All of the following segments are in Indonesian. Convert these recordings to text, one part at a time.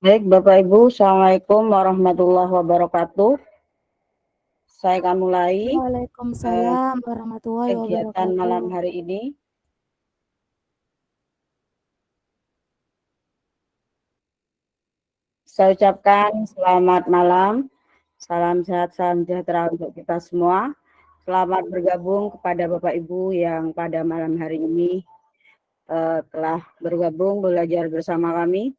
Baik, Bapak Ibu, Assalamualaikum warahmatullahi wabarakatuh. Saya akan mulai Waalaikumsalam warahmatullahi kegiatan wabarakatuh. malam hari ini. Saya ucapkan selamat malam, salam sehat, salam sejahtera untuk kita semua. Selamat bergabung kepada Bapak Ibu yang pada malam hari ini telah bergabung belajar bersama kami.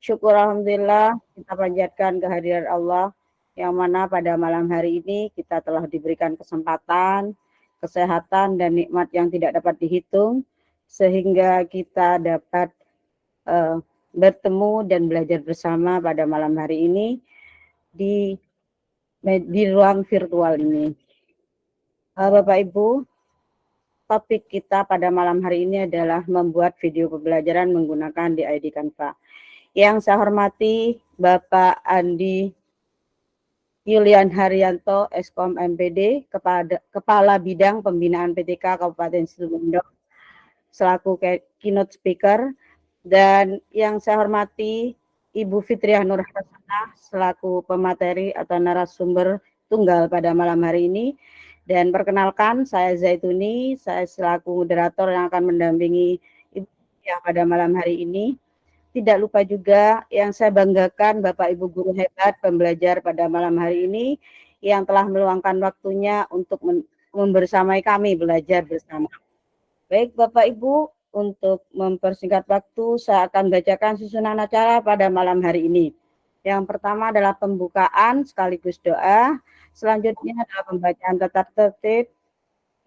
Syukur alhamdulillah kita panjatkan kehadiran Allah yang mana pada malam hari ini kita telah diberikan kesempatan, kesehatan dan nikmat yang tidak dapat dihitung sehingga kita dapat bertemu dan belajar bersama pada malam hari ini di ruang virtual ini. Bapak Ibu, topik kita pada malam hari ini adalah membuat video pembelajaran menggunakan DID Canva. Yang saya hormati Bapak Andi Yulian Haryanto, Eskom MPD, Kepala Bidang Pembinaan PTK Kabupaten Situbondo, selaku keynote speaker, dan yang saya hormati Ibu Fitriah Nur Hasanah, selaku pemateri atau narasumber tunggal pada malam hari ini. Dan perkenalkan, saya Zaituni, saya selaku moderator yang akan mendampingi Ibu Fitriah pada malam hari ini. Tidak lupa juga yang saya banggakan Bapak Ibu guru hebat pembelajar pada malam hari ini yang telah meluangkan waktunya untuk membersamai kami belajar bersama. Baik Bapak Ibu, untuk mempersingkat waktu saya akan bacakan susunan acara pada malam hari ini. Yang pertama adalah pembukaan sekaligus doa, selanjutnya adalah pembacaan tata tertib,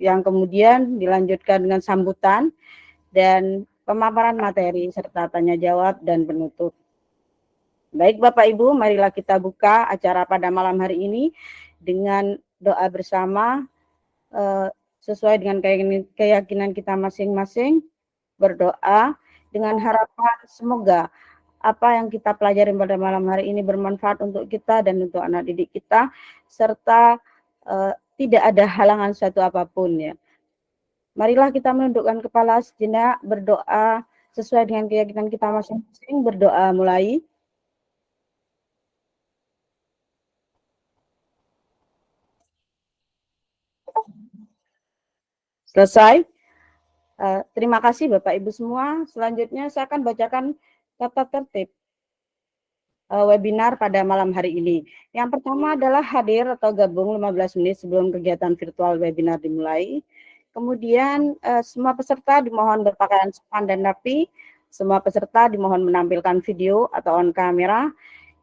yang kemudian dilanjutkan dengan sambutan dan pemaparan materi serta tanya jawab dan penutup. Baik Bapak Ibu, marilah kita buka acara pada malam hari ini dengan doa bersama sesuai dengan keyakinan kita masing-masing. Berdoa dengan harapan semoga apa yang kita pelajari pada malam hari ini bermanfaat untuk kita dan untuk anak didik kita, serta tidak ada halangan suatu apapun ya. Marilah kita menundukkan kepala sejenak, berdoa sesuai dengan keyakinan kita masing-masing. Berdoa mulai. Selesai. Terima kasih Bapak Ibu semua. Selanjutnya saya akan bacakan tata tertib webinar pada malam hari ini. Yang pertama adalah hadir atau gabung 15 menit sebelum kegiatan virtual webinar dimulai. Kemudian semua peserta dimohon berpakaian sopan dan rapi. Semua peserta dimohon menampilkan video atau on kamera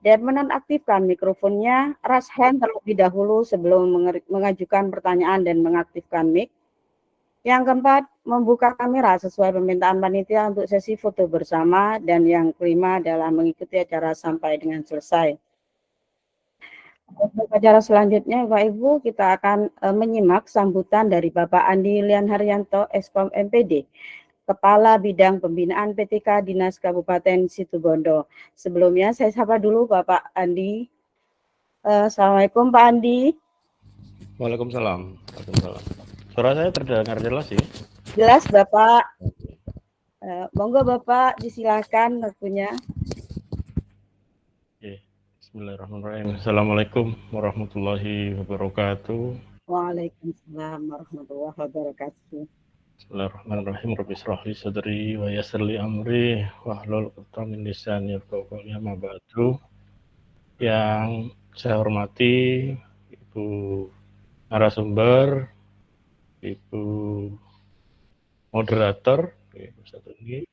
dan menonaktifkan mikrofonnya, raise hand terlebih dahulu sebelum mengajukan pertanyaan dan mengaktifkan mic. Yang keempat, membuka kamera sesuai permintaan panitia untuk sesi foto bersama. Dan yang kelima adalah mengikuti acara sampai dengan selesai. Untuk acara selanjutnya, Bapak Ibu, kita akan menyimak sambutan dari Bapak Andi Yulian Haryanto, Eskom MPD, Kepala Bidang Pembinaan PTK Dinas Kabupaten Situbondo. Sebelumnya saya sapa dulu Bapak Andi. Assalamualaikum Pak Andi. Waalaikumsalam. Waalaikumsalam. Suara saya terdengar jelas sih? Jelas Bapak. Monggo Bapak disilakan waktunya. Bismillahirrahmanirrahim. Assalamualaikum warahmatullahi wabarakatuh. Waalaikumsalam warahmatullahi wabarakatuh. Bismillahirrahmanirrahim. Rabbi shrah li sadri wa yassir li amri wahlul 'uqdatam min lisani yafqahu qawli amma ba'du. Yang saya hormati Ibu narasumber, Ibu moderator, satu ini.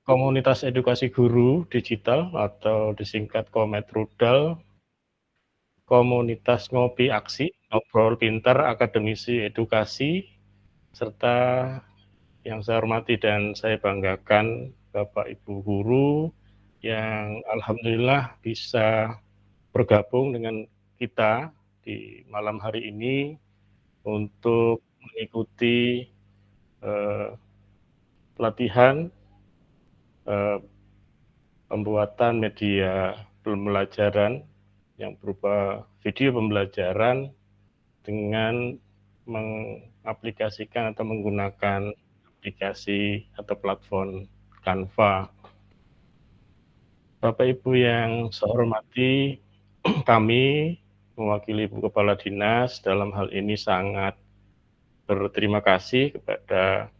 Komunitas edukasi guru digital atau disingkat Komet Rudal, komunitas ngopi aksi, ngobrol pintar, akademisi edukasi, serta yang saya hormati dan saya banggakan Bapak Ibu guru yang alhamdulillah bisa bergabung dengan kita di malam hari ini untuk mengikuti pelatihan pembuatan media pembelajaran yang berupa video pembelajaran dengan mengaplikasikan atau menggunakan aplikasi atau platform Canva. Bapak Ibu yang saya hormati, kami mewakili Ibu Kepala Dinas dalam hal ini sangat berterima kasih kepada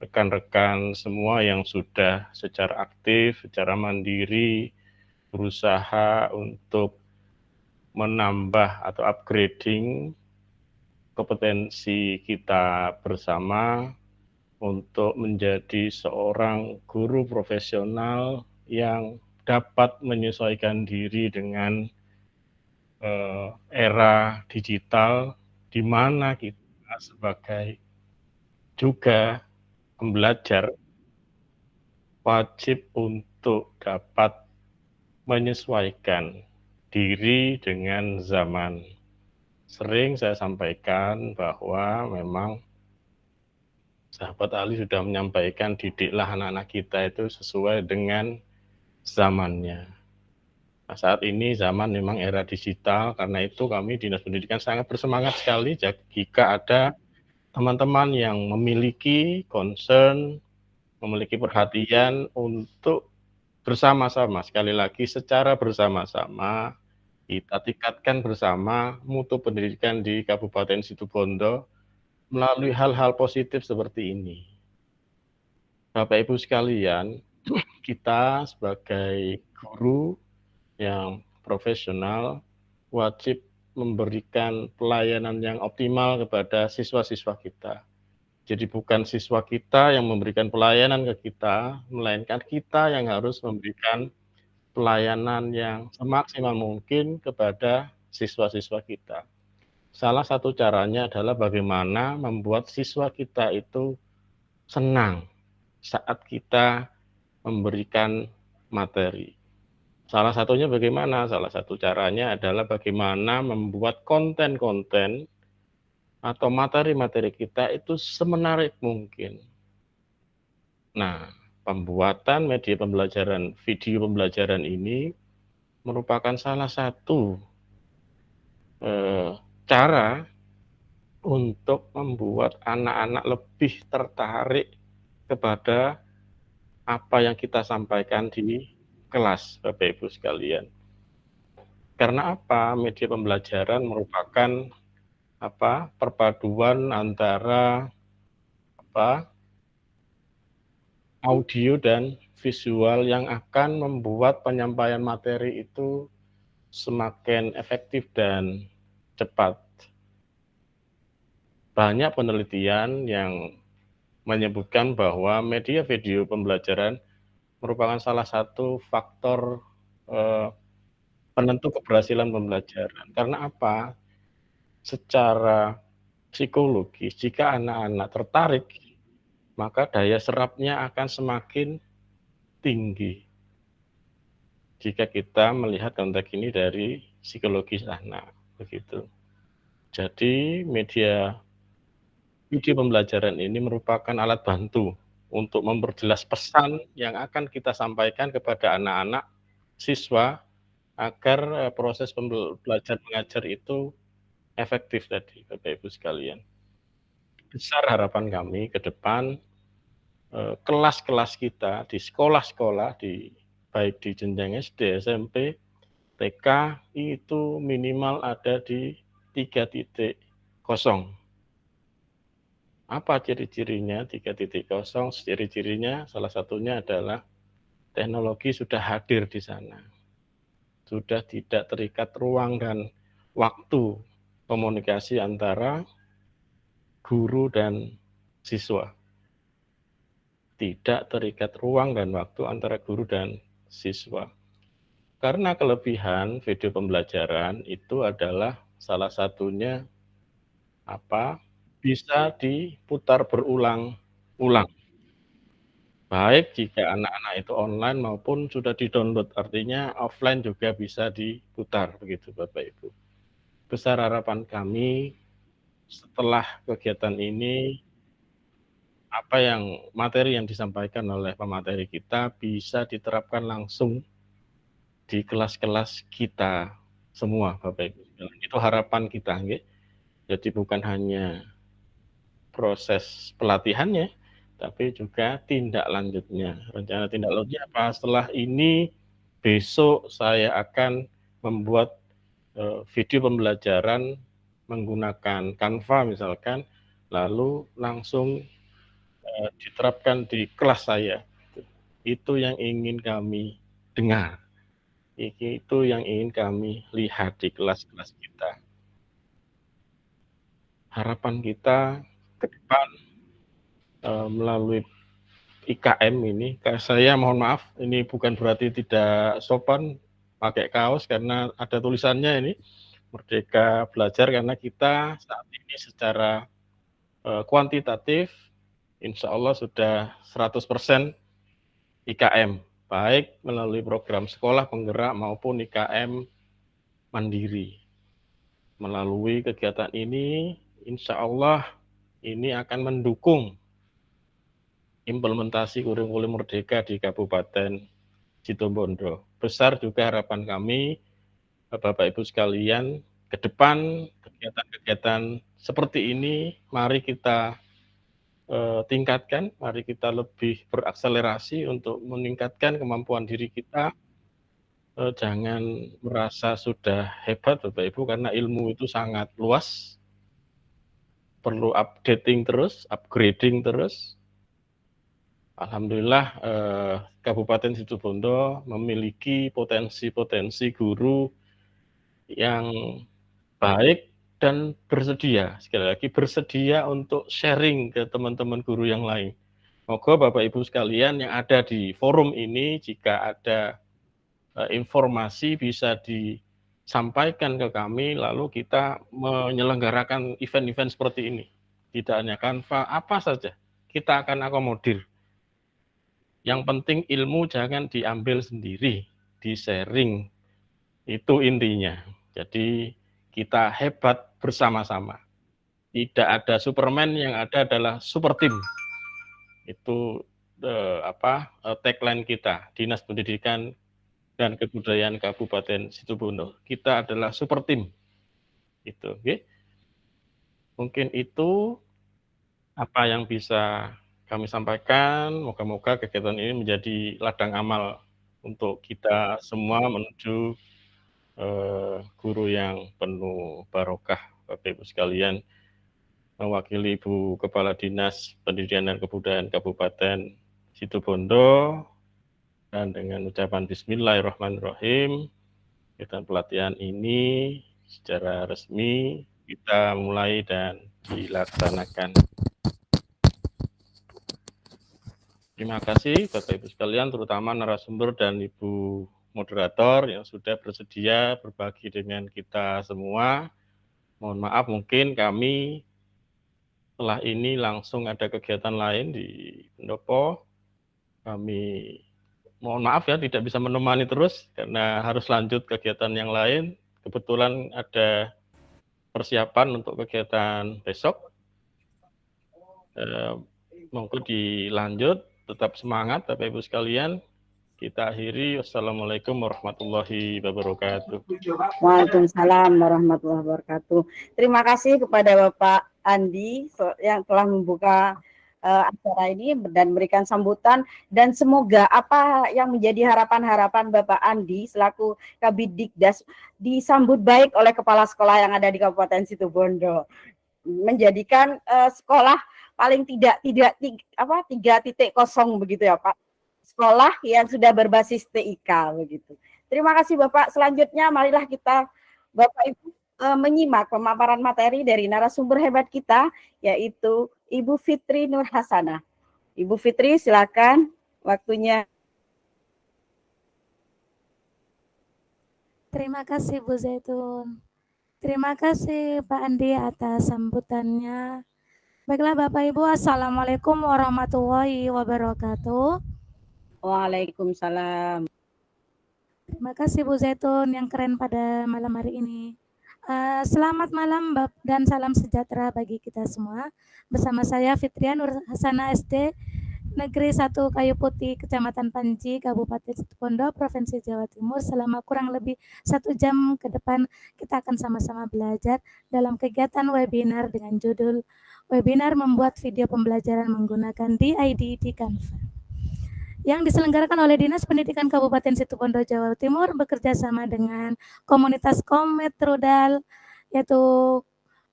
rekan-rekan semua yang sudah secara aktif, secara mandiri berusaha untuk menambah atau upgrading kompetensi kita bersama untuk menjadi seorang guru profesional yang dapat menyesuaikan diri dengan era digital, di mana kita sebagai juga pembelajar wajib untuk dapat menyesuaikan diri dengan zaman. Sering saya sampaikan bahwa memang sahabat Ali sudah menyampaikan didiklah anak-anak kita itu sesuai dengan zamannya. Nah, saat ini zaman memang era digital, karena itu kami Dinas Pendidikan sangat bersemangat sekali jika ada teman-teman yang memiliki concern, memiliki perhatian untuk bersama-sama, sekali lagi secara bersama-sama, kita tingkatkan bersama mutu pendidikan di Kabupaten Situbondo melalui hal-hal positif seperti ini. Bapak Ibu sekalian, kita sebagai guru yang profesional wajib memberikan pelayanan yang optimal kepada siswa-siswa kita. Jadi bukan siswa kita yang memberikan pelayanan ke kita, melainkan kita yang harus memberikan pelayanan yang semaksimal mungkin kepada siswa-siswa kita. Salah satu caranya adalah bagaimana membuat siswa kita itu senang saat kita memberikan materi. Salah satunya bagaimana? Salah satu caranya adalah bagaimana membuat konten-konten atau materi-materi kita itu semenarik mungkin. Nah, pembuatan media pembelajaran, video pembelajaran ini merupakan salah satu cara untuk membuat anak-anak lebih tertarik kepada apa yang kita sampaikan di kelas, Bapak Ibu sekalian. Karena apa? Media pembelajaran merupakan perpaduan antara audio dan visual yang akan membuat penyampaian materi itu semakin efektif dan cepat. Banyak penelitian yang menyebutkan bahwa media video pembelajaran merupakan salah satu faktor penentu keberhasilan pembelajaran. Karena apa? Secara psikologis, jika anak-anak tertarik, maka daya serapnya akan semakin tinggi. Jika kita melihat konteks ini dari psikologis anak, begitu. Jadi media video pembelajaran ini merupakan alat bantu untuk memperjelas pesan yang akan kita sampaikan kepada anak-anak siswa agar proses belajar mengajar itu efektif tadi, Bapak Ibu sekalian. Besar harapan kami ke depan kelas-kelas kita di sekolah-sekolah baik di jenjang SD, SMP, TK itu minimal ada di 3.0. Apa ciri-cirinya 3.0? Ciri-cirinya salah satunya adalah teknologi sudah hadir di sana. Sudah tidak terikat ruang dan waktu komunikasi antara guru dan siswa. Tidak terikat ruang dan waktu antara guru dan siswa. Karena kelebihan video pembelajaran itu adalah salah satunya bisa diputar berulang-ulang. Baik jika anak-anak itu online maupun sudah di-download, artinya offline juga bisa diputar begitu Bapak Ibu. Besar harapan kami setelah kegiatan ini materi yang disampaikan oleh pemateri kita bisa diterapkan langsung di kelas-kelas kita semua, Bapak Ibu. Itu harapan kita, nggih. Jadi bukan hanya proses pelatihannya, tapi juga tindak lanjutnya. Rencana tindak lanjutnya apa? Setelah ini, besok saya akan membuat video pembelajaran menggunakan Canva misalkan, lalu langsung diterapkan di kelas saya. Itu yang ingin kami dengar. Itu yang ingin kami lihat di kelas-kelas kita. Harapan kita ke depan melalui IKM ini, saya mohon maaf, ini bukan berarti tidak sopan pakai kaos karena ada tulisannya ini, Merdeka Belajar, karena kita saat ini secara kuantitatif insya Allah sudah 100% IKM, baik melalui program sekolah penggerak maupun IKM mandiri. Melalui kegiatan ini, insya Allah ini akan mendukung implementasi kurikulum Merdeka di Kabupaten Situbondo. Besar juga harapan kami, Bapak Ibu sekalian, ke depan kegiatan-kegiatan seperti ini, mari kita tingkatkan, mari kita lebih berakselerasi untuk meningkatkan kemampuan diri kita. Jangan merasa sudah hebat Bapak Ibu, karena ilmu itu sangat luas, perlu updating terus, upgrading terus. Alhamdulillah Kabupaten Situbondo memiliki potensi-potensi guru yang baik dan bersedia, sekali lagi bersedia untuk sharing ke teman-teman guru yang lain. Moga Bapak Ibu sekalian yang ada di forum ini, jika ada informasi bisa disampaikan ke kami, lalu kita menyelenggarakan event-event seperti ini. Tidak hanya Canva, apa saja kita akan akomodir. Yang penting ilmu jangan diambil sendiri, di-sharing. Itu intinya. Jadi kita hebat bersama-sama. Tidak ada Superman, yang ada adalah super team. Itu tagline kita, Dinas Pendidikan dan Kebudayaan Kabupaten Situbondo. Kita adalah super team. Itu, okay? Mungkin itu apa yang bisa kami sampaikan. Moga-moga kegiatan ini menjadi ladang amal untuk kita semua menuju guru yang penuh barokah. Bapak Ibu sekalian, mewakili Ibu Kepala Dinas Pendidikan dan Kebudayaan Kabupaten Situbondo, dan dengan ucapan Bismillahirrahmanirrahim, kegiatan pelatihan ini secara resmi kita mulai dan dilaksanakan. Terima kasih Bapak Ibu sekalian, terutama narasumber dan Ibu moderator yang sudah bersedia berbagi dengan kita semua. Mohon maaf, mungkin kami setelah ini langsung ada kegiatan lain di pendopo. Kami mohon maaf ya, tidak bisa menemani terus karena harus lanjut kegiatan yang lain. Kebetulan ada persiapan untuk kegiatan besok. Monggo dilanjut. Tetap semangat Bapak Ibu sekalian. Kita akhiri. Wassalamualaikum warahmatullahi wabarakatuh. Waalaikumsalam warahmatullahi wabarakatuh. Terima kasih kepada Bapak Andi yang telah membuka acara ini dan memberikan sambutan, dan semoga apa yang menjadi harapan-harapan Bapak Andi selaku Kabidikdas disambut baik oleh kepala sekolah yang ada di Kabupaten Situbondo, menjadikan sekolah paling tidak 3.0 begitu ya Pak, sekolah yang sudah berbasis TIK begitu. Terima kasih Bapak. Selanjutnya marilah kita Bapak Ibu menyimak pemaparan materi dari narasumber hebat kita, yaitu Ibu Fitri Nur Hasanah. Ibu Fitri, silakan waktunya. Terima kasih Bu Zaitun. Terima kasih Pak Andi atas sambutannya. Baiklah Bapak Ibu, Assalamualaikum warahmatullahi wabarakatuh. Waalaikumsalam. Terima kasih Bu Zaitun yang keren pada malam hari ini. Selamat malam dan salam sejahtera bagi kita semua. Bersama saya Fitria Nur Hasanah SD Negeri 1 Kayu Putih, Kecamatan Panji, Kabupaten Situbondo, Provinsi Jawa Timur. Selama kurang lebih 1 jam ke depan kita akan sama-sama belajar dalam kegiatan webinar dengan judul Webinar Membuat Video Pembelajaran Menggunakan DID di Canva, yang diselenggarakan oleh Dinas Pendidikan Kabupaten Situbondo, Jawa Timur bekerja sama dengan komunitas Kometrudal, yaitu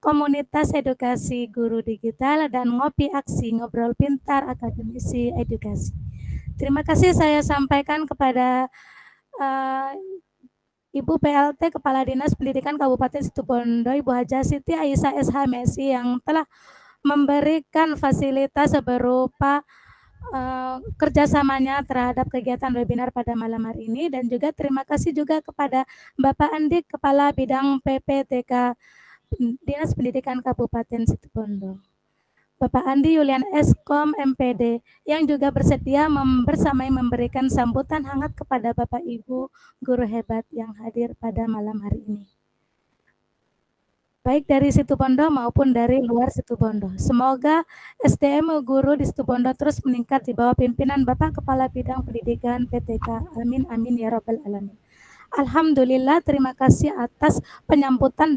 Komunitas Edukasi Guru Digital, dan Ngopi Aksi Ngobrol Pintar Akademisi Edukasi. Terima kasih saya sampaikan kepada Ibu PLT Kepala Dinas Pendidikan Kabupaten Situbondo, Ibu Haja Siti Aisyah SH Messi, yang telah memberikan fasilitas berupa kerjasamanya terhadap kegiatan webinar pada malam hari ini. Dan juga terima kasih juga kepada Bapak Andi, Kepala Bidang PPTK Dinas Pendidikan Kabupaten Situbondo, Bapak Andi Yulian Eskom MPD, yang juga bersedia bersamai memberikan sambutan hangat kepada Bapak Ibu guru hebat yang hadir pada malam hari ini, baik dari Situbondo maupun dari luar Situbondo. Semoga SDM guru di Situbondo terus meningkat di bawah pimpinan Bapak Kepala Bidang Pendidikan PTK. Amin amin ya rabbal alamin. Alhamdulillah, terima kasih atas penyambutan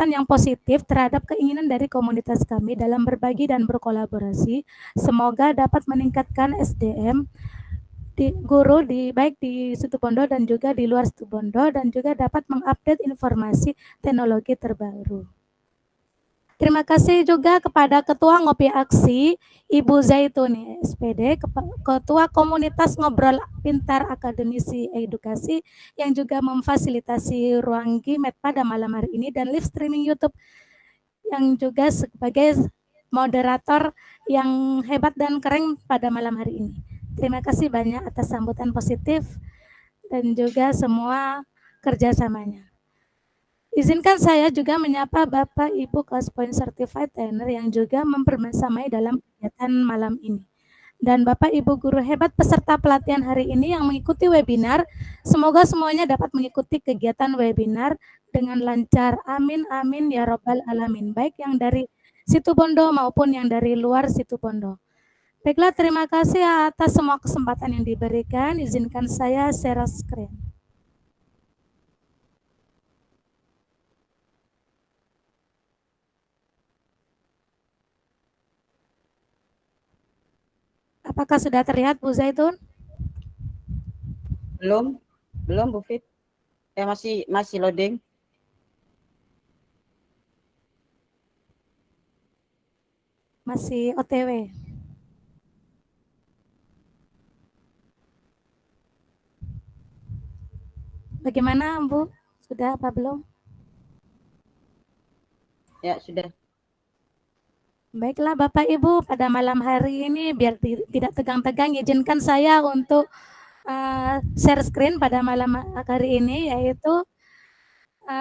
yang positif terhadap keinginan dari komunitas kami dalam berbagi dan berkolaborasi. Semoga dapat meningkatkan SDM guru baik di Situbondo dan juga di luar Situbondo, dan juga dapat mengupdate informasi teknologi terbaru. Terima kasih juga kepada Ketua Ngopi Aksi, Ibu Zaituni SPD, Ketua Komunitas Ngobrol Pintar Akademisi Edukasi, yang juga memfasilitasi ruang GIMET pada malam hari ini, dan live streaming YouTube, yang juga sebagai moderator yang hebat dan keren pada malam hari ini. Terima kasih banyak atas sambutan positif dan juga semua kerjasamanya. Izinkan saya juga menyapa Bapak Ibu Kelas Point Certified Trainer yang juga mempersamai dalam kegiatan malam ini. Dan Bapak Ibu guru hebat peserta pelatihan hari ini yang mengikuti webinar, semoga semuanya dapat mengikuti kegiatan webinar dengan lancar. Amin amin ya robbal alamin, baik yang dari Situbondo maupun yang dari luar Situbondo. Baiklah, terima kasih atas semua kesempatan yang diberikan. Izinkan saya share screen. Apakah sudah terlihat, Bu Zaitun? Belum, Bu Fit. Masih loading. Masih OTW. Bagaimana, Bu? Sudah apa belum? Ya, sudah. Baiklah Bapak Ibu, pada malam hari ini biar tidak tegang-tegang, izinkan saya untuk share screen pada malam hari ini, yaitu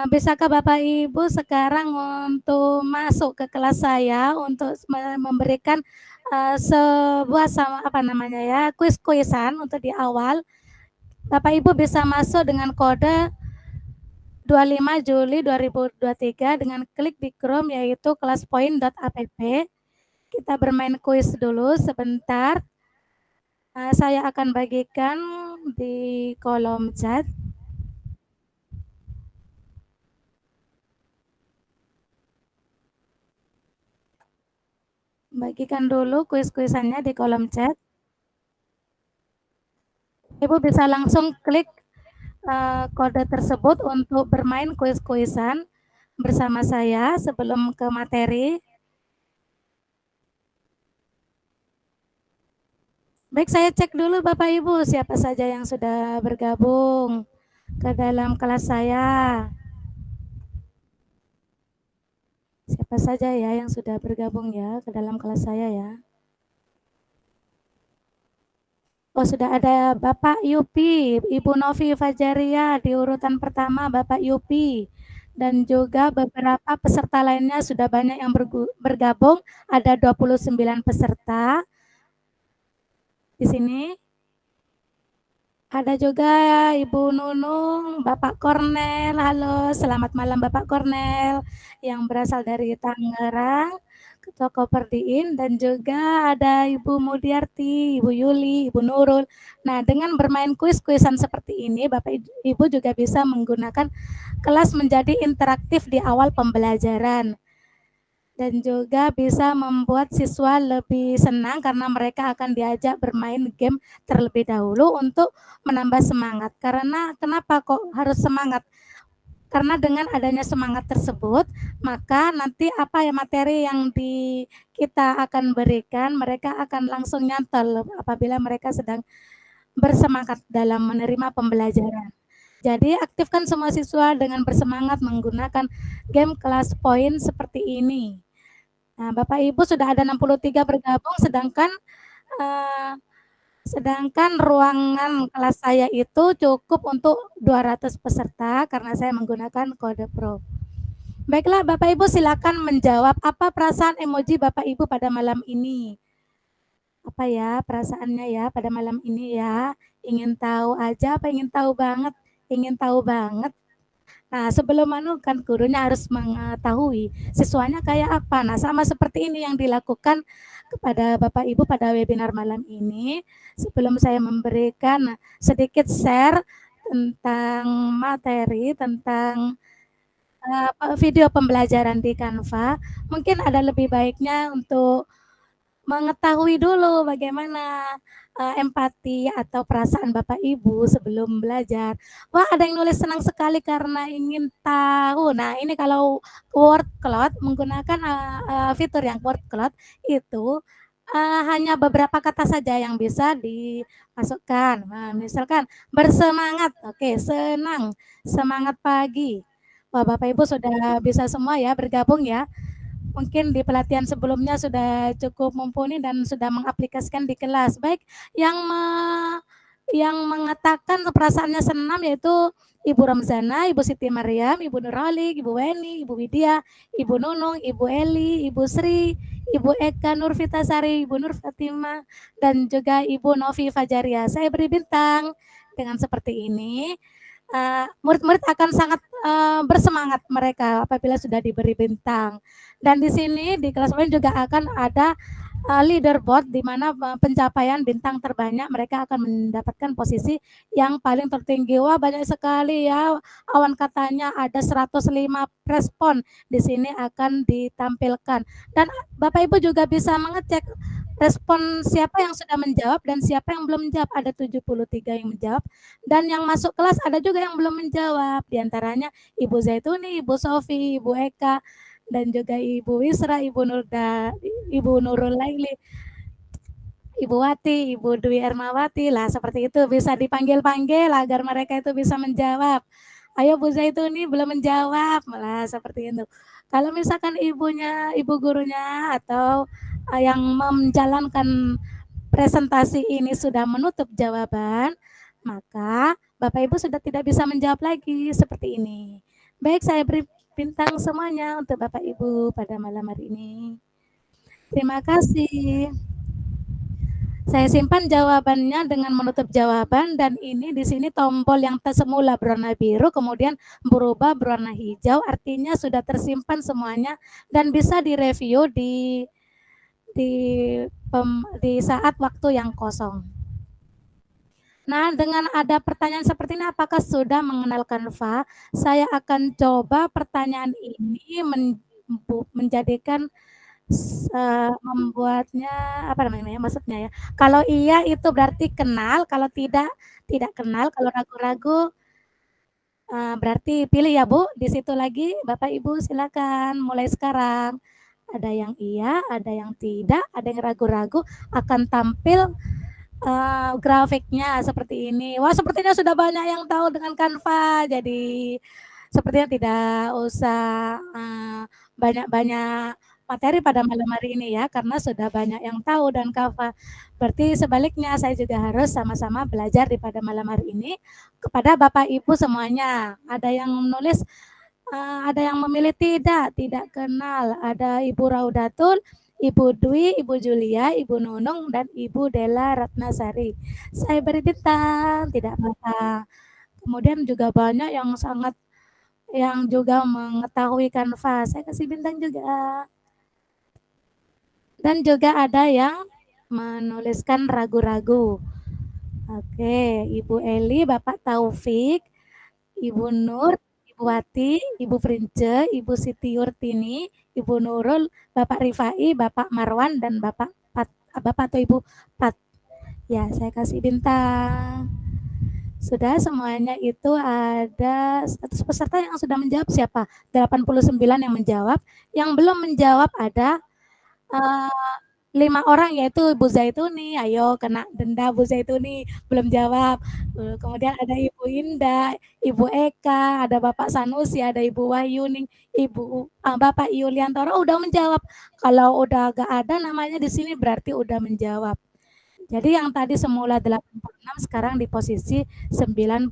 bisakah Bapak Ibu sekarang untuk masuk ke kelas saya untuk memberikan sebuah kuis-kuisan untuk di awal. Bapak Ibu bisa masuk dengan kode 25 Juli 2023 dengan klik di Chrome, yaitu kelaspoint.app. Kita bermain kuis dulu sebentar. Saya akan bagikan di kolom chat. Bagikan dulu kuis-kuisannya di kolom chat. Ibu bisa langsung klik kode tersebut untuk bermain kuis-kuisan bersama saya sebelum ke materi. Baik, saya cek dulu Bapak Ibu siapa saja yang sudah bergabung ke dalam kelas saya. Siapa saja ya yang sudah bergabung ya ke dalam kelas saya ya. Oh, sudah ada Bapak Yupi, Ibu Novi Fajaria di urutan pertama, Bapak Yupi. Dan juga beberapa peserta lainnya sudah banyak yang bergabung, ada 29 peserta. Di sini ada juga Ibu Nunung, Bapak Kornel. Halo, selamat malam Bapak Kornel yang berasal dari Tangerang. Toko Perdiin, dan juga ada Ibu Mudyarti, Ibu Yuli, Ibu Nurul. Nah, dengan bermain kuis-kuisan seperti ini, Bapak Ibu juga bisa menggunakan kelas menjadi interaktif di awal pembelajaran. Dan juga bisa membuat siswa lebih senang karena mereka akan diajak bermain game terlebih dahulu untuk menambah semangat. Karena kenapa kok harus semangat? Karena dengan adanya semangat tersebut, maka nanti apa ya materi yang kita akan berikan, mereka akan langsung nyantol apabila mereka sedang bersemangat dalam menerima pembelajaran. Jadi aktifkan semua siswa dengan bersemangat menggunakan game kelas poin seperti ini. Nah, Bapak Ibu sudah ada 63 bergabung, sedangkan ruangan kelas saya itu cukup untuk 200 peserta karena saya menggunakan kode Pro. Baiklah Bapak Ibu, silakan menjawab apa perasaan emoji Bapak Ibu pada malam ini. Apa ya perasaannya ya pada malam ini ya? Ingin tahu aja apa ingin tahu banget? Ingin tahu banget. Nah, sebelum kan gurunya harus mengetahui siswanya kayak apa. Nah, sama seperti ini yang dilakukan kepada Bapak Ibu pada webinar malam ini. Sebelum saya memberikan sedikit share tentang materi, tentang video pembelajaran di Canva, mungkin ada lebih baiknya untuk mengetahui dulu bagaimana empati atau perasaan Bapak Ibu sebelum belajar. Wah, ada yang nulis senang sekali karena ingin tahu. Nah, ini kalau word cloud menggunakan fitur yang word cloud itu hanya beberapa kata saja yang bisa dimasukkan. Nah, misalkan bersemangat, oke, senang, semangat pagi. Wah, Bapak Ibu sudah bisa semua ya bergabung ya. Mungkin di pelatihan sebelumnya sudah cukup mumpuni dan sudah mengaplikasikan di kelas. Baik, yang mengatakan perasaannya senang yaitu Ibu Ramzana, Ibu Siti Mariam, Ibu Nurhalik, Ibu Weni, Ibu Widya, Ibu Nunung, Ibu Eli, Ibu Sri, Ibu Eka Nurfitasari, Ibu Nur Fatima, dan juga Ibu Novi Fajaria. Saya beri bintang dengan seperti ini. Murid-murid akan sangat bersemangat mereka apabila sudah diberi bintang. Dan di sini di kelas lain juga akan ada leaderboard di mana pencapaian bintang terbanyak mereka akan mendapatkan posisi yang paling tertinggi. Wah, banyak sekali ya. Awan katanya ada 105 respon di sini akan ditampilkan. Dan Bapak Ibu juga bisa mengecek respon siapa yang sudah menjawab dan siapa yang belum menjawab. Ada 73 yang menjawab dan yang masuk kelas ada juga yang belum menjawab. Di antaranya Ibu Zaituni, Ibu Sofi, Ibu Eka, dan juga Ibu Wisra, Ibu Nurul Laili, Ibu Wati, Ibu Dwi Ermawati lah seperti itu, bisa dipanggil-panggil agar mereka itu bisa menjawab. Ayo Bu Zaituni belum menjawab, malah seperti itu. Kalau misalkan ibu gurunya atau yang menjalankan presentasi ini sudah menutup jawaban, maka Bapak Ibu sudah tidak bisa menjawab lagi seperti ini. Baik, saya beri bintang semuanya untuk Bapak Ibu pada malam hari ini. Terima kasih. Saya simpan jawabannya dengan menutup jawaban dan ini di sini tombol yang semula berwarna biru kemudian berubah berwarna hijau, artinya sudah tersimpan semuanya dan bisa direview di saat waktu yang kosong. Nah, dengan ada pertanyaan seperti ini, apakah sudah mengenal Canva? Saya akan coba pertanyaan ini menjadikan membuatnya apa namanya maksudnya ya. Kalau iya itu berarti kenal, kalau tidak kenal, kalau ragu-ragu berarti pilih ya Bu. Di situ lagi Bapak Ibu silakan mulai sekarang. Ada yang iya, ada yang tidak, ada yang ragu-ragu akan tampil grafiknya seperti ini. Wah, sepertinya sudah banyak yang tahu dengan Canva. Jadi sepertinya tidak usah banyak-banyak materi pada malam hari ini ya, karena sudah banyak yang tahu dan Canva. Berarti sebaliknya saya juga harus sama-sama belajar di pada malam hari ini kepada Bapak Ibu semuanya. Ada yang menulis, ada yang memilih tidak kenal. Ada Ibu Raudatul, Ibu Dwi, Ibu Julia, Ibu Nunung, dan Ibu Della Ratnasari. Saya beri bintang, tidak apa-apa. Kemudian juga banyak yang juga mengetahui Canva. Saya kasih bintang juga. Dan juga ada yang menuliskan ragu-ragu. Oke, Ibu Eli, Bapak Taufik, Ibu Nur, Ibu Wati, Ibu Prince, Ibu Siti Yurtini, Ibu Nurul, Bapak Rifai, Bapak Marwan, dan Bapak atau Ibu Pat. Ya, saya kasih bintang. Sudah semuanya itu ada status peserta yang sudah menjawab siapa? 89 yang menjawab. Yang belum menjawab ada 5 orang yaitu Bu Zaituni. Ayo kena denda Bu Zaituni, belum jawab. Kemudian ada Ibu Indah, Ibu Eka, ada Bapak Sanusi, ada Ibu Wahyuning, Bapak Yuliantoro udah menjawab. Kalau udah gak ada namanya di sini berarti udah menjawab. Jadi yang tadi semula 86 sekarang di posisi 91.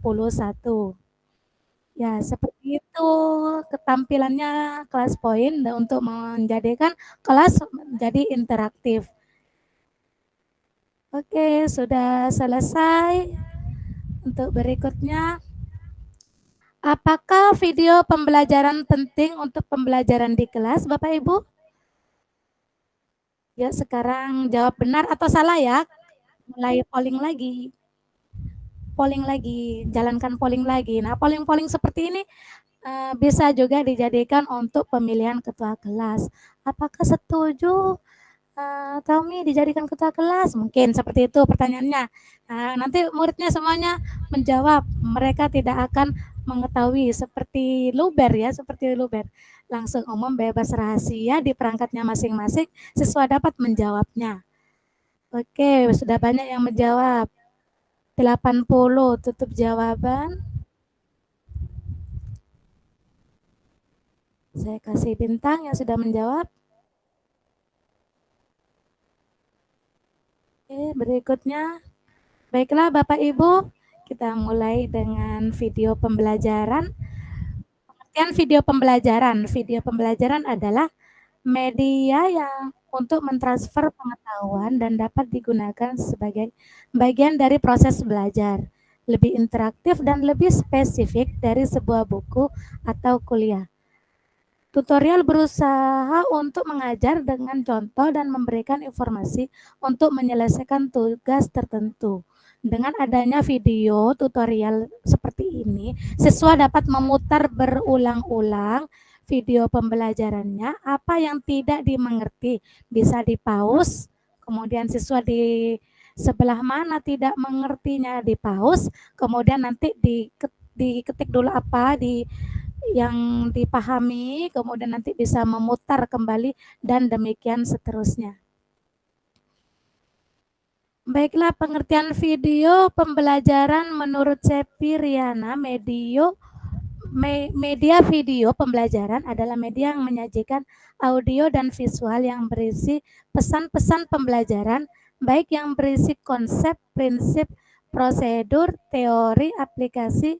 Ya, seperti itu ketampilannya kelas poin untuk menjadikan kelas menjadi interaktif. Oke, sudah selesai. Untuk berikutnya, apakah video pembelajaran penting untuk pembelajaran di kelas, Bapak Ibu? Ya, sekarang jawab benar atau salah ya. Mulai polling lagi. Polling lagi, jalankan polling lagi. Nah, polling-polling seperti ini bisa juga dijadikan untuk pemilihan ketua kelas. Apakah setuju Tommy dijadikan ketua kelas? Mungkin seperti itu pertanyaannya. Nah, nanti muridnya semuanya menjawab. Mereka tidak akan mengetahui seperti luber ya, seperti luber. Langsung umum bebas rahasia di perangkatnya masing-masing, siswa dapat menjawabnya. Oke, sudah banyak yang menjawab. 80 tutup jawaban. Saya kasih bintang yang sudah menjawab. Oke, berikutnya. Baiklah Bapak Ibu, kita mulai dengan video pembelajaran. Pengertian video pembelajaran. Video pembelajaran adalah media yang untuk mentransfer pengetahuan dan dapat digunakan sebagai bagian dari proses belajar. Lebih interaktif dan lebih spesifik dari sebuah buku atau kuliah. Tutorial berusaha untuk mengajar dengan contoh dan memberikan informasi untuk menyelesaikan tugas tertentu. Dengan adanya video tutorial seperti ini, siswa dapat memutar berulang-ulang video pembelajarannya. Apa yang tidak dimengerti bisa di-pause, kemudian siswa di sebelah mana tidak mengertinya di-pause, kemudian nanti diketik dulu apa yang dipahami, kemudian nanti bisa memutar kembali dan demikian seterusnya. Baiklah, pengertian video pembelajaran menurut Cepi Riana, media video pembelajaran adalah media yang menyajikan audio dan visual yang berisi pesan-pesan pembelajaran, baik yang berisi konsep, prinsip, prosedur, teori, aplikasi,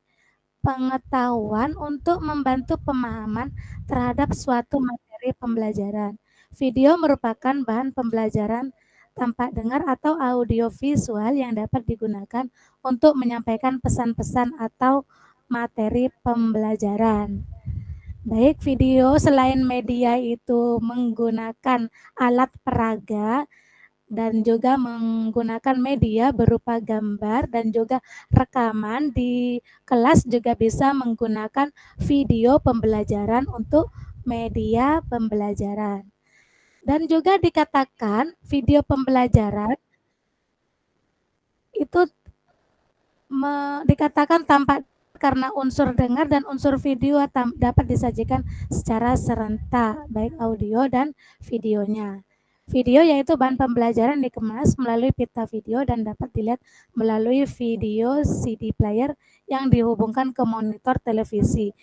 pengetahuan untuk membantu pemahaman terhadap suatu materi pembelajaran. Video merupakan bahan pembelajaran tampak dengar atau audio visual yang dapat digunakan untuk menyampaikan pesan-pesan atau materi pembelajaran. Baik, video selain media itu menggunakan alat peraga dan juga menggunakan media berupa gambar dan juga rekaman di kelas juga bisa menggunakan video pembelajaran untuk media pembelajaran. Dan juga dikatakan video pembelajaran itu dikatakan tampak karena unsur dengar dan unsur video dapat disajikan secara serentak, baik audio dan videonya. Video yaitu bahan pembelajaran dikemas melalui pita video dan dapat dilihat melalui video CD player yang dihubungkan ke monitor televisi.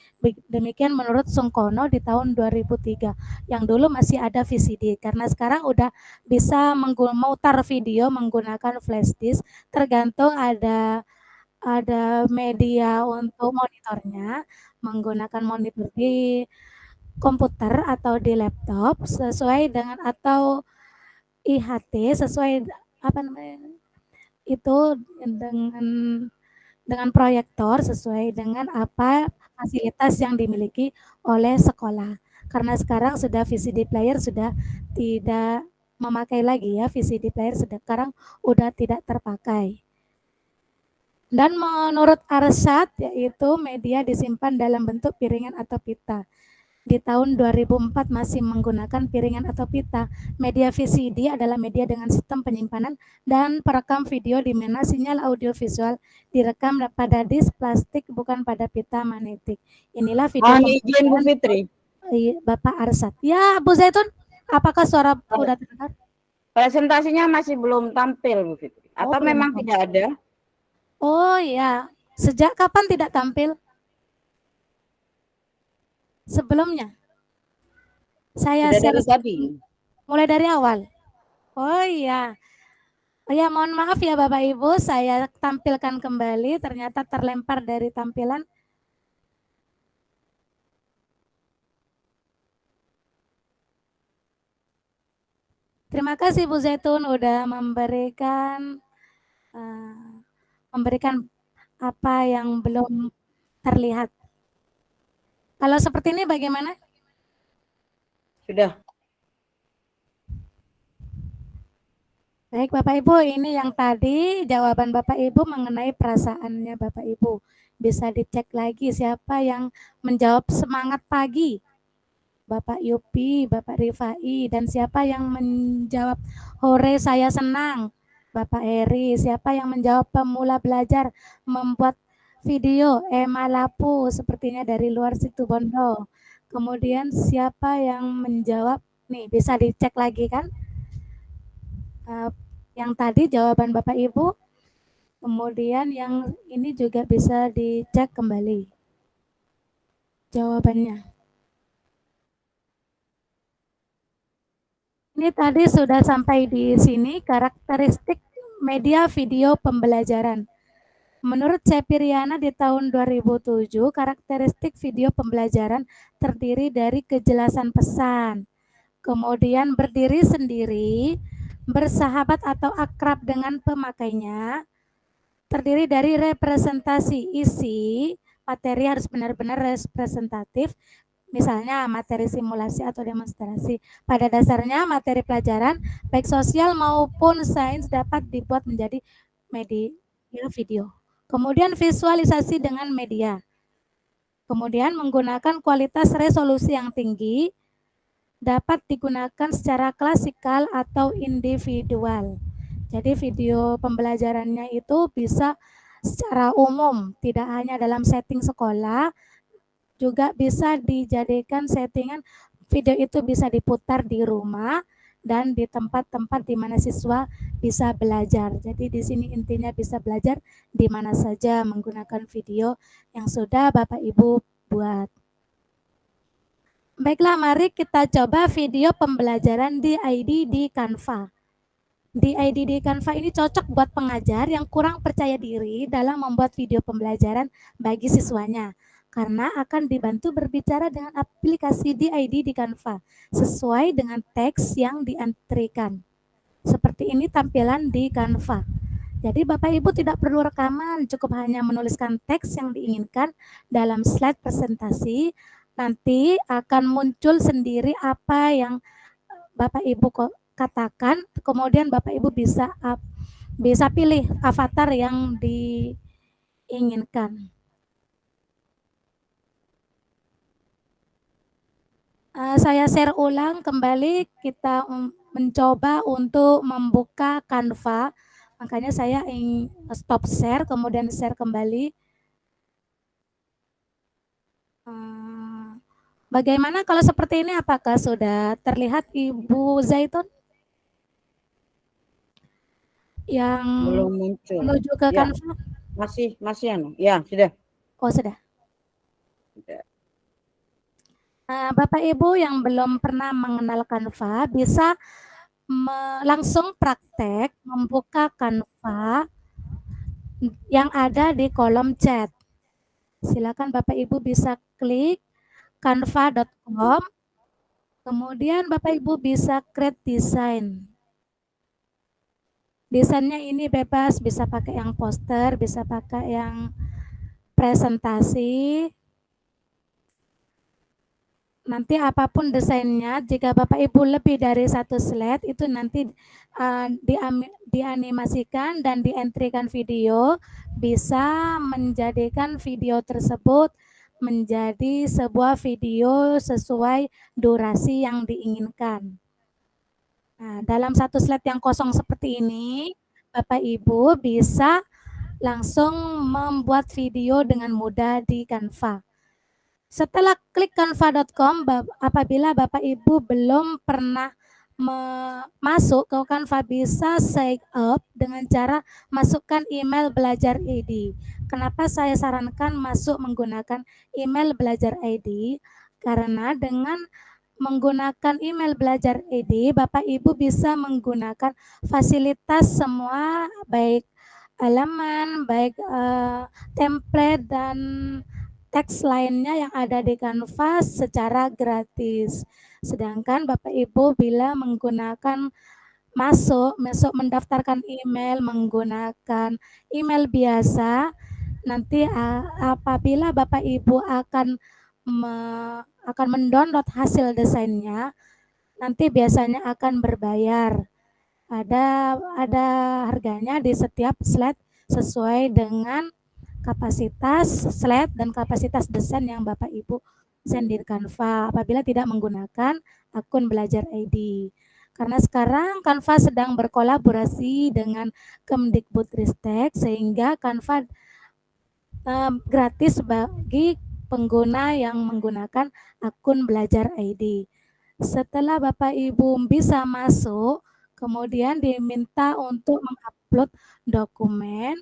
Demikian menurut Sungkono di tahun 2003. Yang dulu masih ada VCD, karena sekarang udah bisa memutar video menggunakan flash disk, tergantung ada media untuk monitornya, menggunakan monitor di komputer atau di laptop sesuai dengan atau IHT sesuai apa namanya itu dengan proyektor sesuai dengan apa fasilitas yang dimiliki oleh sekolah. Karena sekarang sudah VCD player sudah tidak memakai lagi ya VCD player, sekarang udah tidak terpakai. Dan menurut Arsyad, yaitu media disimpan dalam bentuk piringan atau pita. Di tahun 2004 masih menggunakan piringan atau pita. Media VCD adalah media dengan sistem penyimpanan dan perekam video di mana sinyal audiovisual direkam pada disk plastik, bukan pada pita magnetik. Inilah video Mohon izin Bu Fitri. Bapak Arsyad. Ya, Bu Zaitun, apakah suara udah terdengar? Presentasinya masih belum tampil Bu Fitri. Atau belum memang tampil. tidak ada? Oh ya, sejak kapan tidak tampil? Sebelumnya? Saya Sudah dari share tadi. mulai dari awal. Oh iya. Oh ya, mohon maaf ya Bapak Ibu, saya tampilkan kembali, ternyata terlempar dari tampilan. Terima kasih Bu Zaitun udah memberikan apa yang belum terlihat. Kalau seperti ini bagaimana? Sudah. Baik Bapak Ibu, ini yang tadi jawaban Bapak Ibu mengenai perasaannya Bapak Ibu. Bisa dicek lagi siapa yang menjawab semangat pagi. Bapak Yupi, Bapak Rifai, dan siapa yang menjawab hore saya senang. Bapak Heri, siapa yang menjawab pemula belajar membuat video, Emma Lapu, sepertinya dari luar Situbondo. Kemudian siapa yang menjawab, nih bisa dicek lagi kan? Yang tadi jawaban Bapak Ibu, kemudian yang ini juga bisa dicek kembali jawabannya. Ini tadi sudah sampai di sini karakteristik media video pembelajaran. Menurut Cepiriana di tahun 2007, karakteristik video pembelajaran terdiri dari kejelasan pesan, kemudian berdiri sendiri, bersahabat atau akrab dengan pemakainya, terdiri dari representasi isi, materi harus benar-benar representatif, misalnya materi simulasi atau demonstrasi. Pada dasarnya materi pelajaran baik sosial maupun sains dapat dibuat menjadi media video. Kemudian visualisasi dengan media. Kemudian menggunakan kualitas resolusi yang tinggi, dapat digunakan secara klasikal atau individual. Jadi video pembelajarannya itu bisa secara umum, tidak hanya dalam setting sekolah, juga bisa dijadikan settingan video itu bisa diputar di rumah dan di tempat-tempat di mana siswa bisa belajar. Jadi di sini intinya bisa belajar di mana saja menggunakan video yang sudah Bapak Ibu buat. Baiklah, mari kita coba video pembelajaran DID di Canva. DID di Canva ini cocok buat pengajar yang kurang percaya diri dalam membuat video pembelajaran bagi siswanya, karena akan dibantu berbicara dengan aplikasi DID di Canva sesuai dengan teks yang dientrikan. Seperti ini tampilan di Canva. Jadi Bapak Ibu tidak perlu rekaman, cukup hanya menuliskan teks yang diinginkan dalam slide presentasi. Nanti akan muncul sendiri apa yang Bapak Ibu katakan, kemudian Bapak Ibu bisa pilih avatar yang diinginkan. Saya share ulang kembali, kita mencoba untuk membuka Canva. Makanya saya ingin stop share, kemudian share kembali. Bagaimana kalau seperti ini? Apakah sudah terlihat Ibu Zaitun? Yang belum muncul. Menuju ke Ya. Canva? Masih anu. Ya, sudah. Oh, sudah. Sudah. Bapak Ibu yang belum pernah mengenal Canva bisa langsung praktek membuka Canva yang ada di kolom chat. Silakan Bapak Ibu bisa klik canva.com, kemudian Bapak Ibu bisa create design. Desainnya ini bebas, bisa pakai yang poster, bisa pakai yang presentasi. nanti apapun desainnya, jika Bapak Ibu lebih dari 1 slide itu nanti dianimasikan dan dientrikan video, bisa menjadikan video tersebut menjadi sebuah video sesuai durasi yang diinginkan. Nah, dalam 1 slide yang kosong seperti ini, Bapak Ibu bisa langsung membuat video dengan mudah di Canva. Setelah klik canva.com, apabila Bapak Ibu belum pernah masuk ke Canva, bisa sign up dengan cara masukkan email belajar ID. Kenapa saya sarankan masuk menggunakan email belajar ID? Karena dengan menggunakan email belajar ID, Bapak Ibu bisa menggunakan fasilitas semua, baik halaman, baik template dan teks lainnya yang ada di Canva secara gratis. Sedangkan Bapak Ibu bila menggunakan masuk mendaftarkan email menggunakan email biasa, nanti apabila Bapak Ibu akan mendownload hasil desainnya, nanti biasanya akan berbayar. Ada harganya di setiap slide sesuai dengan kapasitas slide dan kapasitas desain yang Bapak Ibu desain di Canva apabila tidak menggunakan akun belajar ID. Karena sekarang Canva sedang berkolaborasi dengan Kemdikbudristek sehingga Canva gratis bagi pengguna yang menggunakan akun belajar ID. Setelah Bapak Ibu bisa masuk, kemudian diminta untuk mengupload dokumen.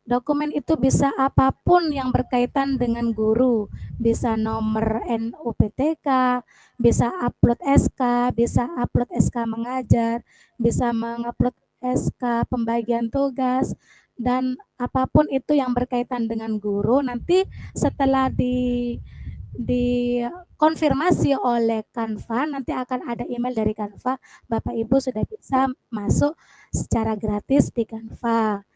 Dokumen itu bisa apapun yang berkaitan dengan guru, bisa nomor NUPTK, bisa upload SK, bisa upload SK mengajar, bisa mengupload SK pembagian tugas, dan apapun itu yang berkaitan dengan guru. Nanti setelah dikonfirmasi oleh Canva, nanti akan ada email dari Canva, Bapak Ibu sudah bisa masuk secara gratis di Canva.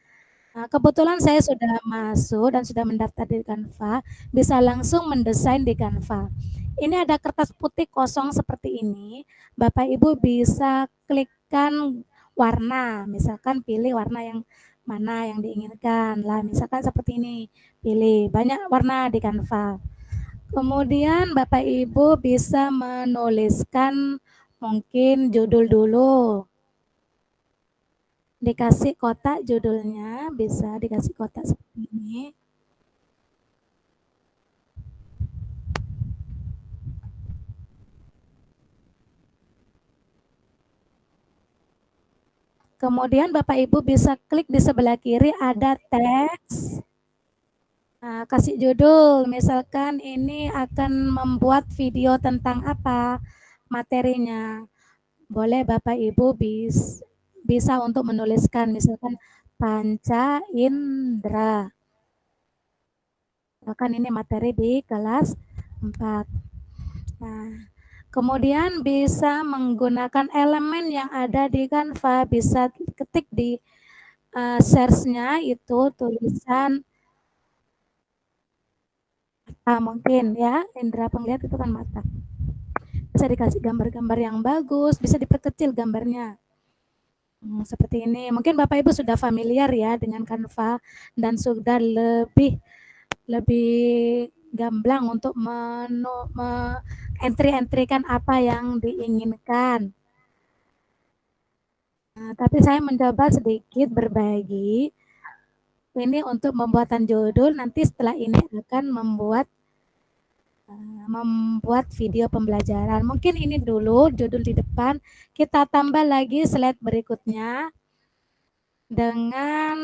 Nah, kebetulan saya sudah masuk dan sudah mendaftar di Canva, bisa langsung mendesain di Canva. Ini ada kertas putih kosong seperti ini, Bapak Ibu bisa klikkan warna, misalkan pilih warna yang mana yang diinginkan. Lah, misalkan seperti ini, pilih banyak warna di Canva. Kemudian Bapak Ibu bisa menuliskan mungkin judul dulu. Dikasih kotak judulnya, bisa dikasih kotak seperti ini. Kemudian Bapak Ibu bisa klik di sebelah kiri ada teks. Nah, kasih judul, misalkan ini akan membuat video tentang apa materinya. Boleh Bapak Ibu bisa untuk menuliskan misalkan panca indera. Misalkan ini materi di kelas 4. Nah, kemudian bisa menggunakan elemen yang ada di Canva, bisa ketik di search-nya itu tulisan mungkin ya, indera penglihat itu kan mata. Bisa dikasih gambar-gambar yang bagus, bisa diperkecil gambarnya. Seperti ini. Mungkin Bapak Ibu sudah familiar ya dengan Canva dan sudah lebih gamblang untuk entry-entrykan apa yang diinginkan. Nah, tapi saya mencoba sedikit berbagi. Ini untuk pembuatan judul, nanti setelah ini akan membuat video pembelajaran. Mungkin ini dulu judul di depan. Kita tambah lagi slide berikutnya dengan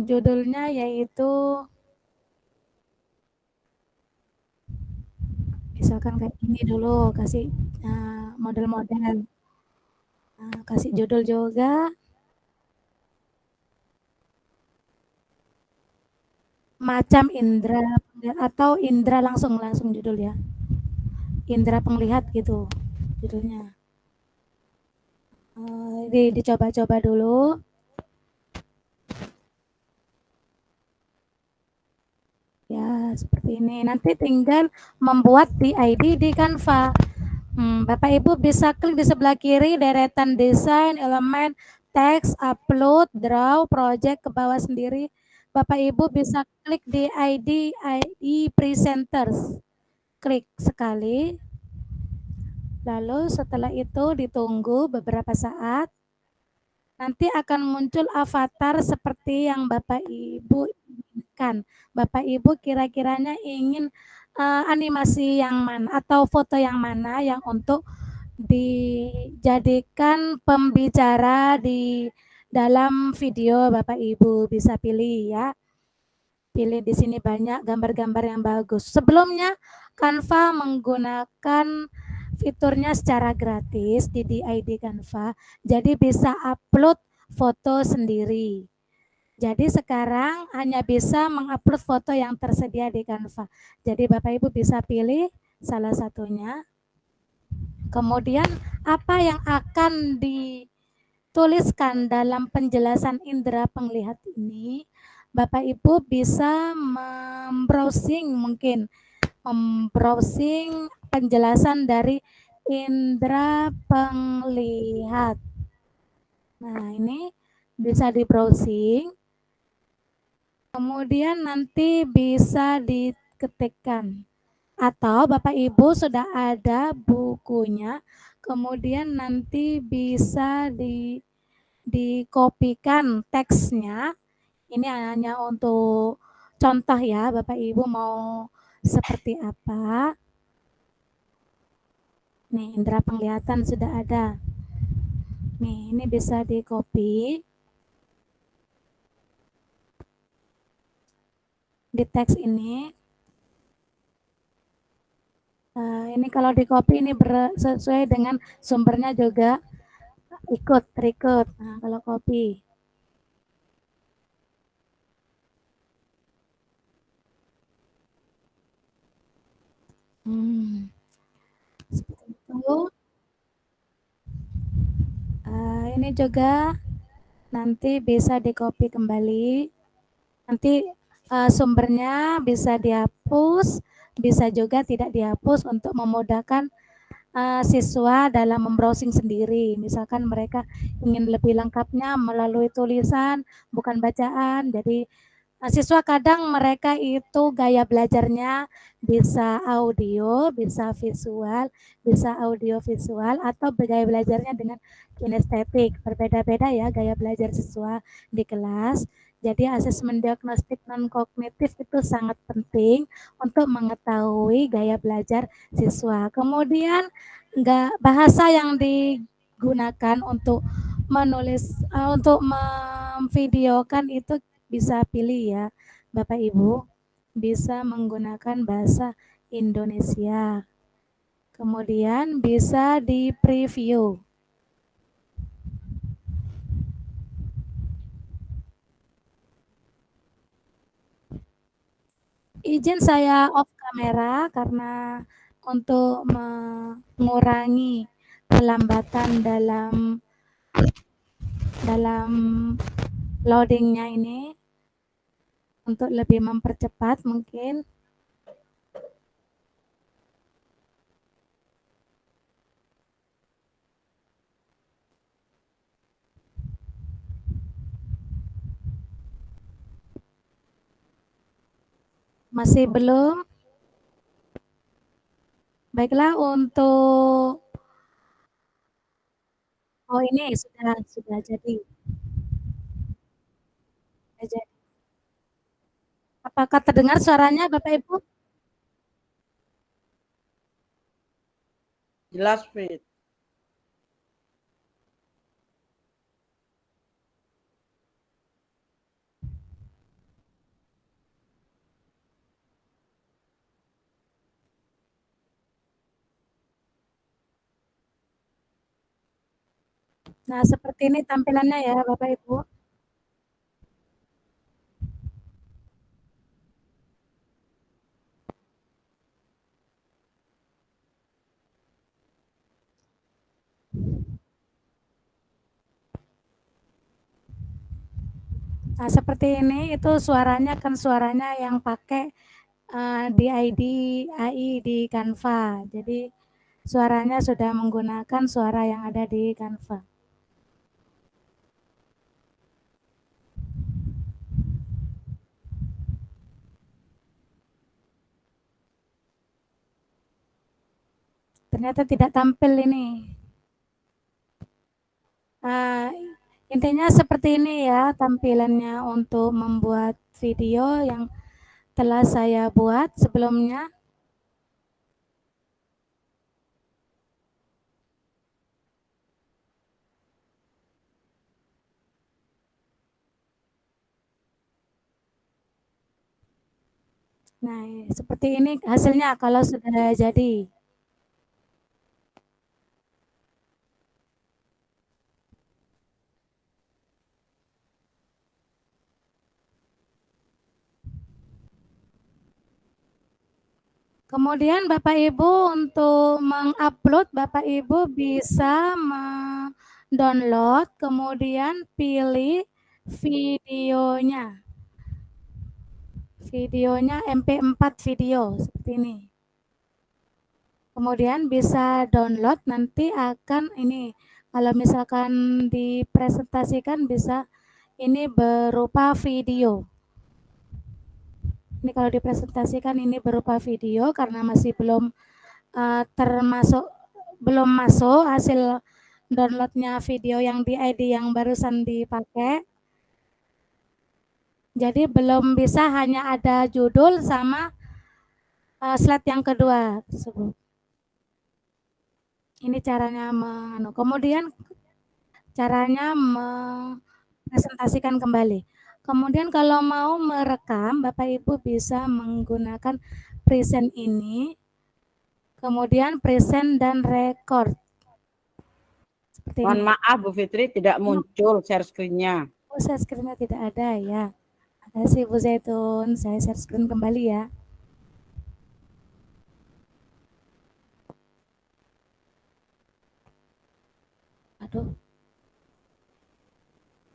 judulnya yaitu misalkan kayak ini dulu, kasih model-model. Kasih judul juga. Macam indera atau indera langsung judul ya. Indera penglihat gitu judulnya. Dicoba-coba dulu. Ya, Nah, seperti ini. Nanti tinggal membuat di ID di Canva. Bapak Ibu bisa klik di sebelah kiri deretan desain, elemen, teks, upload, draw, project ke bawah sendiri. Bapak Ibu bisa klik di ID presenters. Klik sekali. Lalu setelah itu ditunggu beberapa saat. Nanti akan muncul avatar seperti yang Bapak Ibu inginkan. Bapak Ibu kira-kiranya ingin animasi yang mana atau foto yang mana yang untuk dijadikan pembicara di dalam video. Bapak Ibu bisa pilih ya. Pilih di sini banyak gambar-gambar yang bagus. Sebelumnya Canva menggunakan fiturnya secara gratis di DID Canva, jadi bisa upload foto sendiri. Jadi sekarang hanya bisa mengupload foto yang tersedia di Canva. Jadi Bapak Ibu bisa pilih salah satunya. Kemudian apa yang akan dituliskan dalam penjelasan indera penglihat ini? Bapak Ibu bisa membrowsing penjelasan dari indera penglihat. Nah, ini bisa di browsing. Kemudian nanti bisa diketikkan. Atau Bapak Ibu sudah ada bukunya, kemudian nanti bisa dikopikan teksnya. Ini hanya untuk contoh ya, Bapak Ibu mau seperti apa. Nih, indera penglihatan sudah ada. Nih, ini bisa di-copy. Di teks ini. Ini kalau di-copy ini sesuai dengan sumbernya juga terikut. Nah, kalau copy. Seperti itu. Ini juga nanti bisa di-copy kembali. Nanti sumbernya bisa dihapus, bisa juga tidak dihapus untuk memudahkan siswa dalam membrowsing sendiri. Misalkan mereka ingin lebih lengkapnya melalui tulisan, bukan bacaan. Jadi siswa kadang mereka itu gaya belajarnya bisa audio, bisa audio visual, atau gaya belajarnya dengan kinestetik. Berbeda-beda ya gaya belajar siswa di kelas. Jadi asesmen diagnostik non-kognitif itu sangat penting untuk mengetahui gaya belajar siswa. Kemudian bahasa yang digunakan untuk menulis, untuk memvideokan itu bisa pilih ya Bapak Ibu, bisa menggunakan bahasa Indonesia. Kemudian bisa di preview. Izin saya off kamera karena untuk mengurangi kelambatan dalam loadingnya ini. Untuk lebih mempercepat mungkin. Masih belum? Baiklah untuk ini sudah jadi. Apakah terdengar suaranya Bapak Ibu? Jelas, Fit. Nah, seperti ini tampilannya ya Bapak Ibu. Nah, seperti ini itu suaranya kan suaranya yang pakai di ID AI di Canva. Jadi suaranya sudah menggunakan suara yang ada di Canva. Ternyata tidak tampil ini. Intinya seperti ini ya tampilannya untuk membuat video yang telah saya buat sebelumnya. Nah, seperti ini hasilnya kalau sudah jadi. Kemudian Bapak Ibu untuk mengupload, Bapak Ibu bisa download, kemudian pilih videonya. Videonya MP4 video seperti ini. Kemudian bisa download, nanti akan ini kalau misalkan dipresentasikan bisa ini berupa video. Ini kalau dipresentasikan ini berupa video karena masih belum belum masuk hasil downloadnya video yang di ID yang barusan dipakai. Jadi belum bisa, hanya ada judul sama slide yang kedua tersebut. Ini caranya kemudian caranya mempresentasikan kembali. Kemudian kalau mau merekam, Bapak Ibu bisa menggunakan present ini, kemudian present dan record. Seperti Mohon ini. maaf Bu Fitri, tidak muncul share screen-nya. Oh, share screen-nya tidak ada ya. Terima kasih Bu Zaitun, saya share screen kembali ya. Aduh.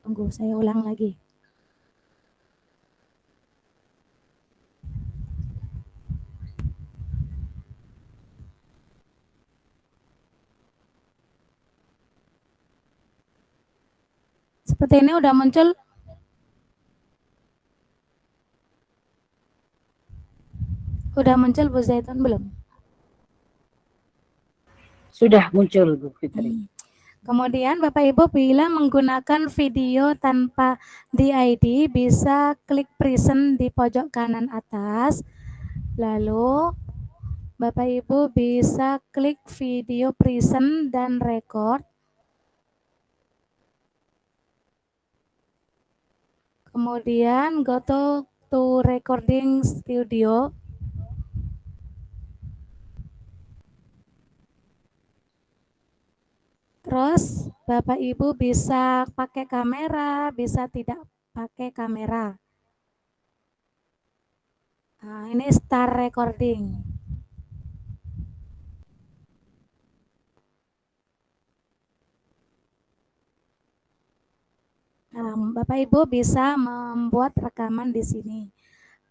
Tunggu, saya ulang lagi. Seperti ini udah muncul. Udah muncul Bu Zaitun belum? Sudah muncul Bu Fitri. Kemudian Bapak Ibu bila menggunakan video tanpa DID bisa klik present di pojok kanan atas. Lalu Bapak Ibu bisa klik video present dan record. Kemudian go to recording studio. Terus Bapak Ibu bisa pakai kamera, bisa tidak pakai kamera. Nah, ini start recording. Nah, Bapak Ibu bisa membuat rekaman di sini.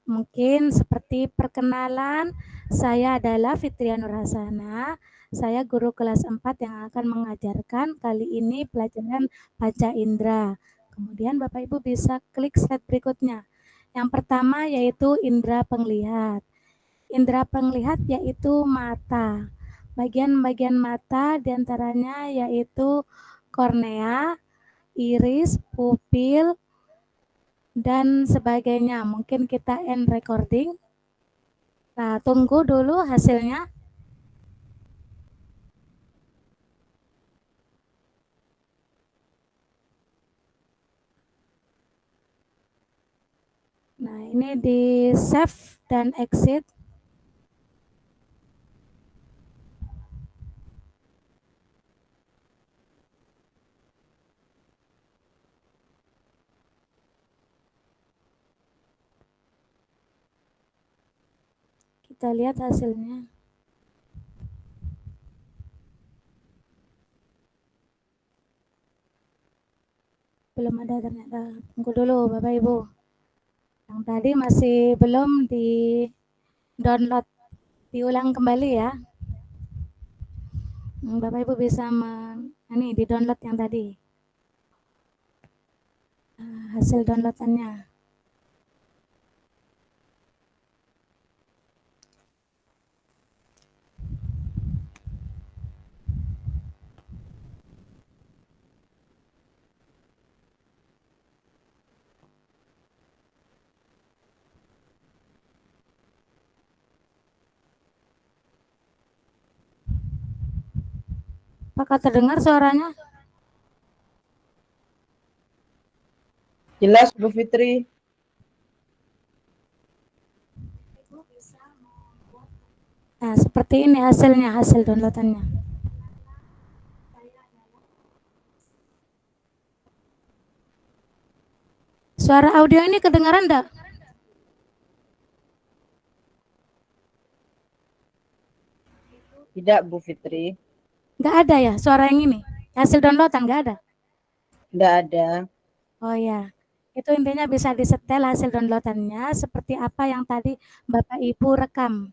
Mungkin seperti perkenalan, saya adalah Fitria Nurhasana, saya guru kelas 4 yang akan mengajarkan kali ini pelajaran Panca Indera. Kemudian Bapak Ibu bisa klik slide berikutnya. Yang pertama yaitu indera penglihat. Indera penglihat yaitu mata. Bagian-bagian mata diantaranya yaitu kornea, iris, pupil, dan sebagainya. Mungkin kita end recording. Nah, tunggu dulu hasilnya. Nah, ini di save dan exit. Kita lihat hasilnya. Belum ada ternyata. Tunggu dulu Bapak Ibu. Yang tadi masih belum di download, diulang kembali ya. Bapak Ibu bisa ini di download yang tadi. Hasil downloadannya. Apakah terdengar suaranya? Jelas Bu Fitri. Nah, seperti ini hasilnya, hasil downloadannya. Suara audio ini kedengaran enggak? Tidak Bu Fitri. Enggak ada ya suara yang ini? Hasil downloadan enggak ada? Tidak ada. Oh ya, itu intinya bisa disetel hasil downloadannya seperti apa yang tadi Bapak Ibu rekam.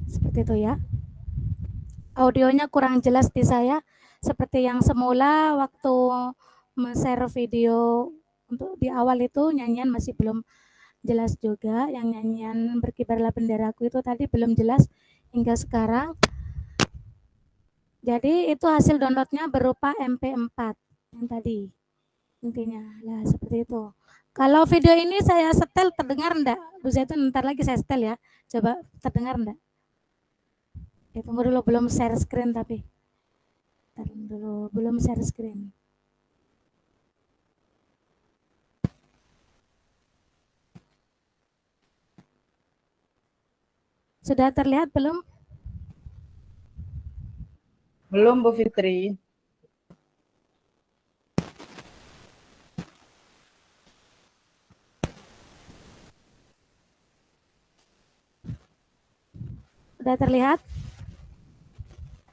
Seperti itu ya. Audionya kurang jelas di saya, seperti yang semula waktu share video untuk di awal itu nyanyian masih belum jelas juga, yang nyanyian berkibarlah benderaku itu tadi belum jelas hingga sekarang. Jadi itu hasil downloadnya berupa MP4 yang tadi intinya. Nah, seperti itu. Kalau video ini saya setel terdengar enggak? Bu Zaitun, ntar lagi saya setel ya. Coba terdengar enggak? Ya, tunggu dulu, belum share screen tapi. Ntar dulu, belum share screen. Sudah terlihat belum? Belum Bu Fitri. Sudah terlihat?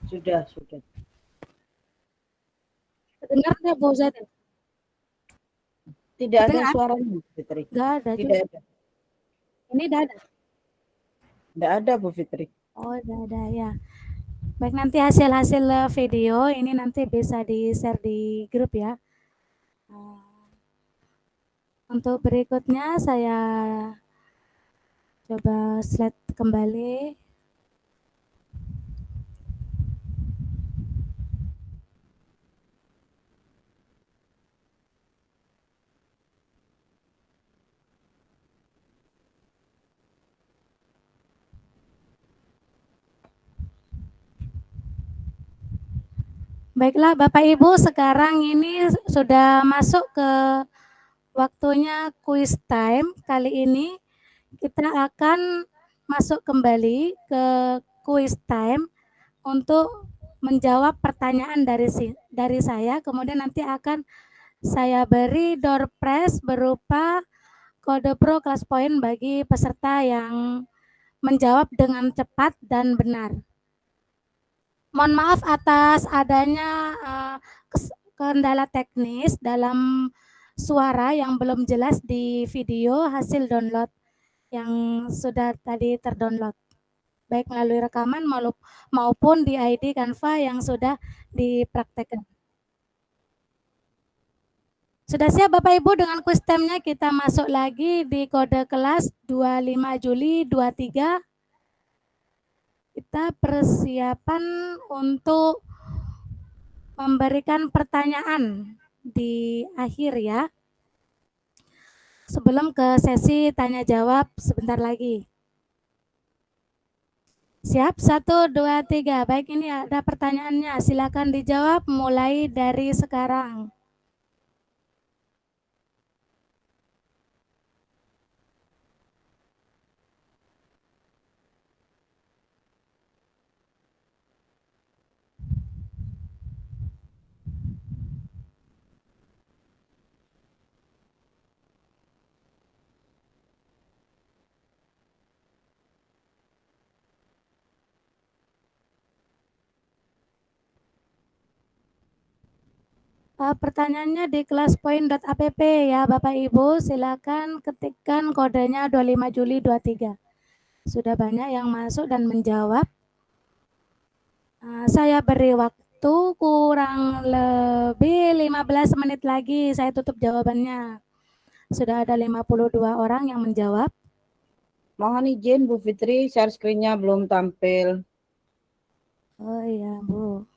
Sudah. Terdengar enggak Bu Zaitun? Tidak ada Terdengar? suaranya Bu Fitri. Enggak ada Tidak juga. ada. Ini enggak ada. Tidak ada Bu Fitri. Oh, enggak ada ya. Baik, nanti hasil-hasil video ini nanti bisa di-share di grup ya. Untuk berikutnya saya coba slide kembali. Baiklah Bapak Ibu, sekarang ini sudah masuk ke waktunya quiz time. Kali ini kita akan masuk kembali ke quiz time untuk menjawab pertanyaan dari saya. Kemudian nanti akan saya beri door prize berupa kode pro kelas poin bagi peserta yang menjawab dengan cepat dan benar. Mohon maaf atas adanya kendala teknis dalam suara yang belum jelas di video hasil download yang sudah tadi terdownload, baik melalui rekaman maupun di ID Canva yang sudah dipraktekkan. Sudah siap Bapak Ibu dengan quiz time-nya? Kita masuk lagi di kode kelas 25 Juli 23. Kita persiapan untuk memberikan pertanyaan di akhir ya. Sebelum ke sesi tanya jawab sebentar lagi. Siap? 1, 2, 3. Baik, ini ada pertanyaannya. Silakan dijawab mulai dari sekarang. Pertanyaannya di kelaspoin.app ya Bapak Ibu, silakan ketikkan kodenya 25 Juli 23. Sudah banyak yang masuk dan menjawab. Saya beri waktu kurang lebih 15 menit lagi, saya tutup jawabannya. Sudah ada 52 orang yang menjawab. Mohon izin Bu Fitri, share screen-nya belum tampil. Oh iya Bu.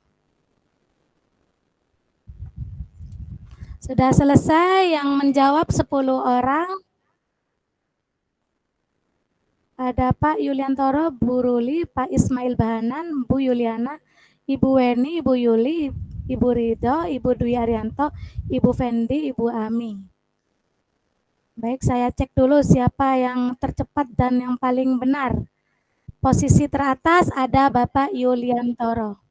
Sudah selesai, yang menjawab 10 orang. Ada Pak Yuliantoro, Bu Ruli, Pak Ismail Bahanan, Bu Yuliana, Ibu Weni, Ibu Yuli, Ibu Ridho, Ibu Dwi Arianto, Ibu Fendi, Ibu Ami. Baik, saya cek dulu siapa yang tercepat dan yang paling benar. Posisi teratas ada Bapak Yuliantoro.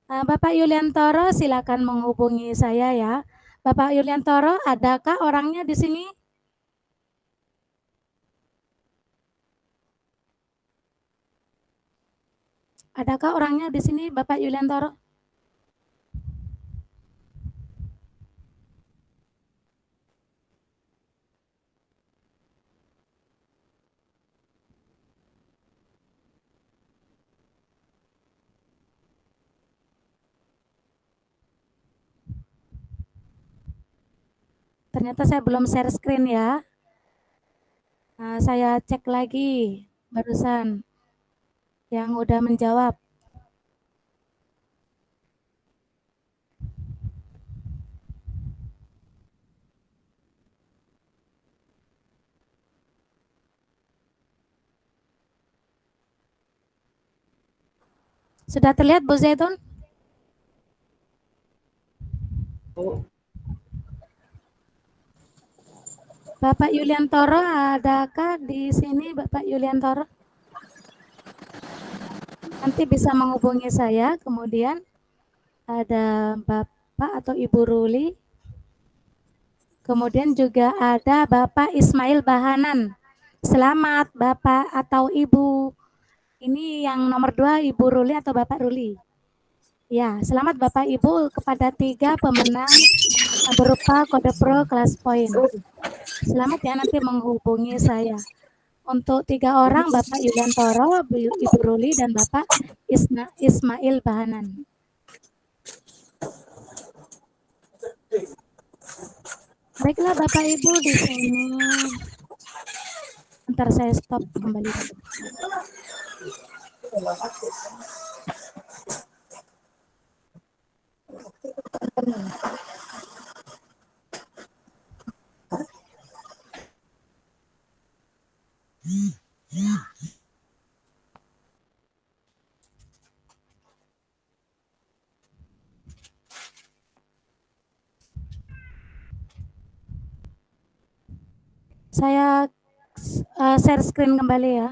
Bapak Yuliantoro, silakan menghubungi saya ya. Bapak Yuliantoro, adakah orangnya di sini? Adakah orangnya di sini, Bapak Yuliantoro? Ternyata saya belum share screen ya. Saya cek lagi barusan yang udah menjawab. Sudah terlihat Bu Zaitun? Bapak Yuliantoro, adakah di sini Bapak Yuliantoro? Nanti bisa menghubungi saya, kemudian ada Bapak atau Ibu Ruli, kemudian juga ada Bapak Ismail Bahanan. Selamat Bapak atau Ibu. Ini yang nomor 2 Ibu Ruli atau Bapak Ruli. Ya, selamat Bapak Ibu kepada 3 pemenang berupa kode pro kelas poin. Selamat ya, nanti menghubungi saya. Untuk 3 orang, Bapak Yuliantoro, Ibu Ruli, dan Bapak Ismail Bahanan. Baiklah Bapak Ibu, di sini. Ntar saya stop kembali. Saya share screen kembali ya.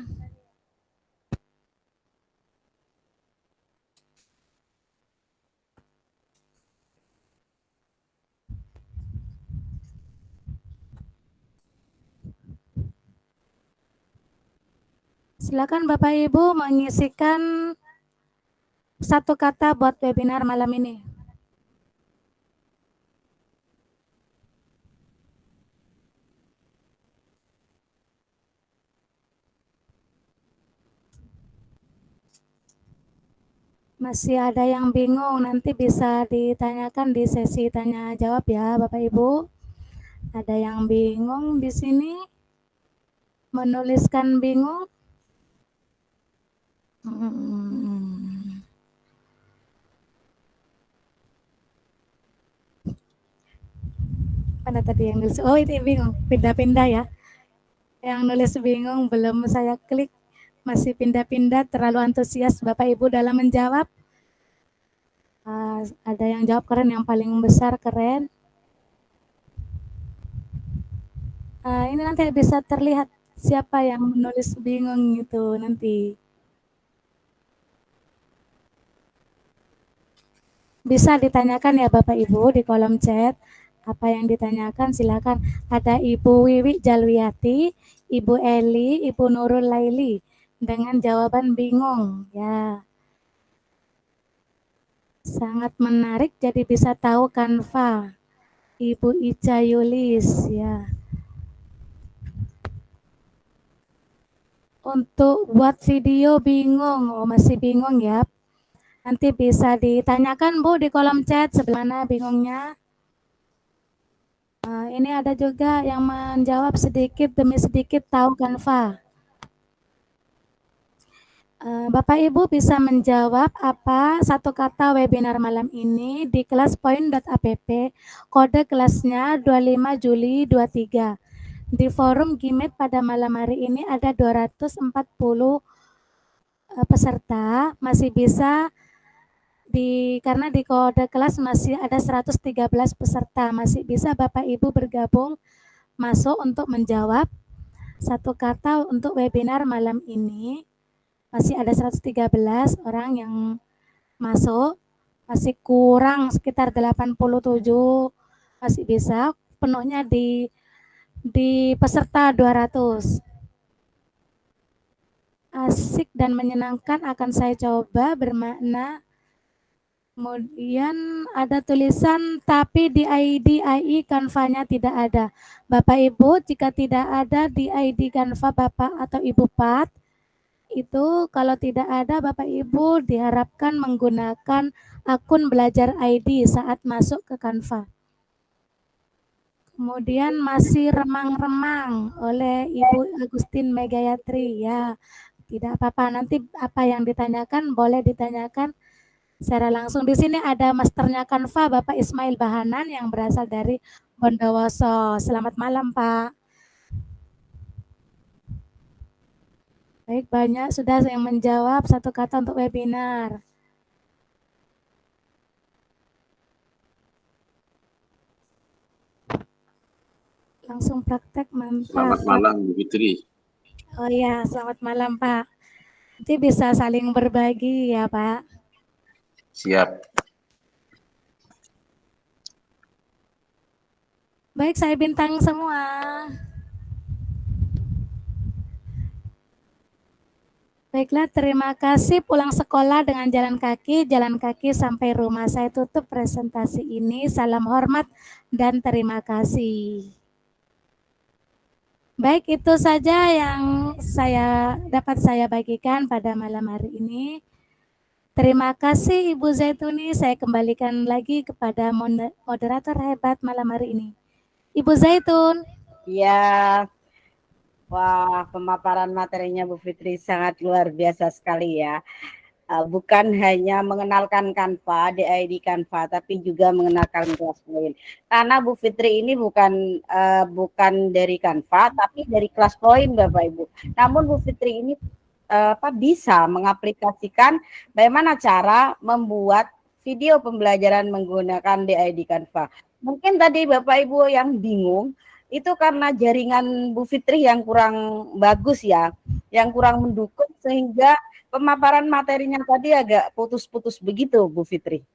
Silakan Bapak Ibu mengisikan satu kata buat webinar malam ini. Masih ada yang bingung, nanti bisa ditanyakan di sesi tanya jawab ya Bapak Ibu. Ada yang bingung di sini? Menuliskan bingung? Mana tadi yang nulis? Oh, itu bingung, pindah-pindah ya. Yang nulis bingung belum saya klik, masih pindah-pindah, terlalu antusias Bapak Ibu dalam menjawab. Ada yang jawab keren, yang paling besar keren. Ini nanti bisa terlihat siapa yang menulis bingung gitu nanti. Bisa ditanyakan ya Bapak Ibu di kolom chat. Apa yang ditanyakan silakan. Ada Ibu Wiwi Jalwiati, Ibu Eli, Ibu Nurul Laili dengan jawaban bingung ya. Sangat menarik, jadi bisa tahu Canva. Ibu Ica Yulis, ya. Untuk buat video bingung, masih bingung ya. Nanti bisa ditanyakan Bu di kolom chat sebelah mana bingungnya. Ini ada juga yang menjawab sedikit demi sedikit tahu Canva. Bapak Ibu bisa menjawab apa satu kata webinar malam ini di kelaspoint.app, kode kelasnya 25 Juli 23. Di forum Gimet pada malam hari ini ada 240 peserta, masih bisa karena di kode kelas masih ada 113 peserta, masih bisa Bapak Ibu bergabung masuk untuk menjawab satu kata untuk webinar malam ini. Masih ada 113 orang yang masuk, masih kurang sekitar 87, masih bisa penuhnya di peserta 200. Asik dan menyenangkan akan saya coba, bermakna. Kemudian ada tulisan tapi di ID IE Canva-nya tidak ada. Bapak Ibu, jika tidak ada di ID Canva Bapak atau Ibu Pat, itu kalau tidak ada Bapak Ibu diharapkan menggunakan akun belajar ID saat masuk ke Canva. Kemudian masih remang-remang oleh Ibu Agustin Megayatri, ya. Tidak apa-apa, nanti apa yang ditanyakan boleh ditanyakan secara langsung. Di sini ada masternya Canva Bapak Ismail Bahanan yang berasal dari Bondowoso. Selamat malam, Pak. Baik, banyak sudah yang menjawab satu kata untuk webinar. Langsung praktek, mantap. Selamat malam, Bu Fitri. Oh ya, selamat malam, Pak. Nanti bisa saling berbagi ya, Pak. Siap. Baik, saya bintang semua. Baiklah, terima kasih. Pulang sekolah dengan jalan kaki sampai rumah. Saya tutup presentasi ini. Salam hormat dan terima kasih. Baik, itu saja yang dapat saya bagikan pada malam hari ini. Terima kasih Ibu Zaituni. Saya kembalikan lagi kepada moderator hebat malam hari ini. Ibu Zaitun. Ya, wah, pemaparan materinya Bu Fitri sangat luar biasa sekali ya. Bukan hanya mengenalkan Canva, DID Canva, tapi juga mengenalkan ClassPoint. Karena Bu Fitri ini bukan dari Canva, tapi dari ClassPoint, Bapak Ibu. Namun Bu Fitri ini bisa mengaplikasikan bagaimana cara membuat video pembelajaran menggunakan DID Canva. Mungkin tadi Bapak Ibu yang bingung, itu karena jaringan Bu Fitri yang kurang bagus ya, yang kurang mendukung sehingga pemaparan materinya tadi agak putus-putus begitu, Bu Fitri.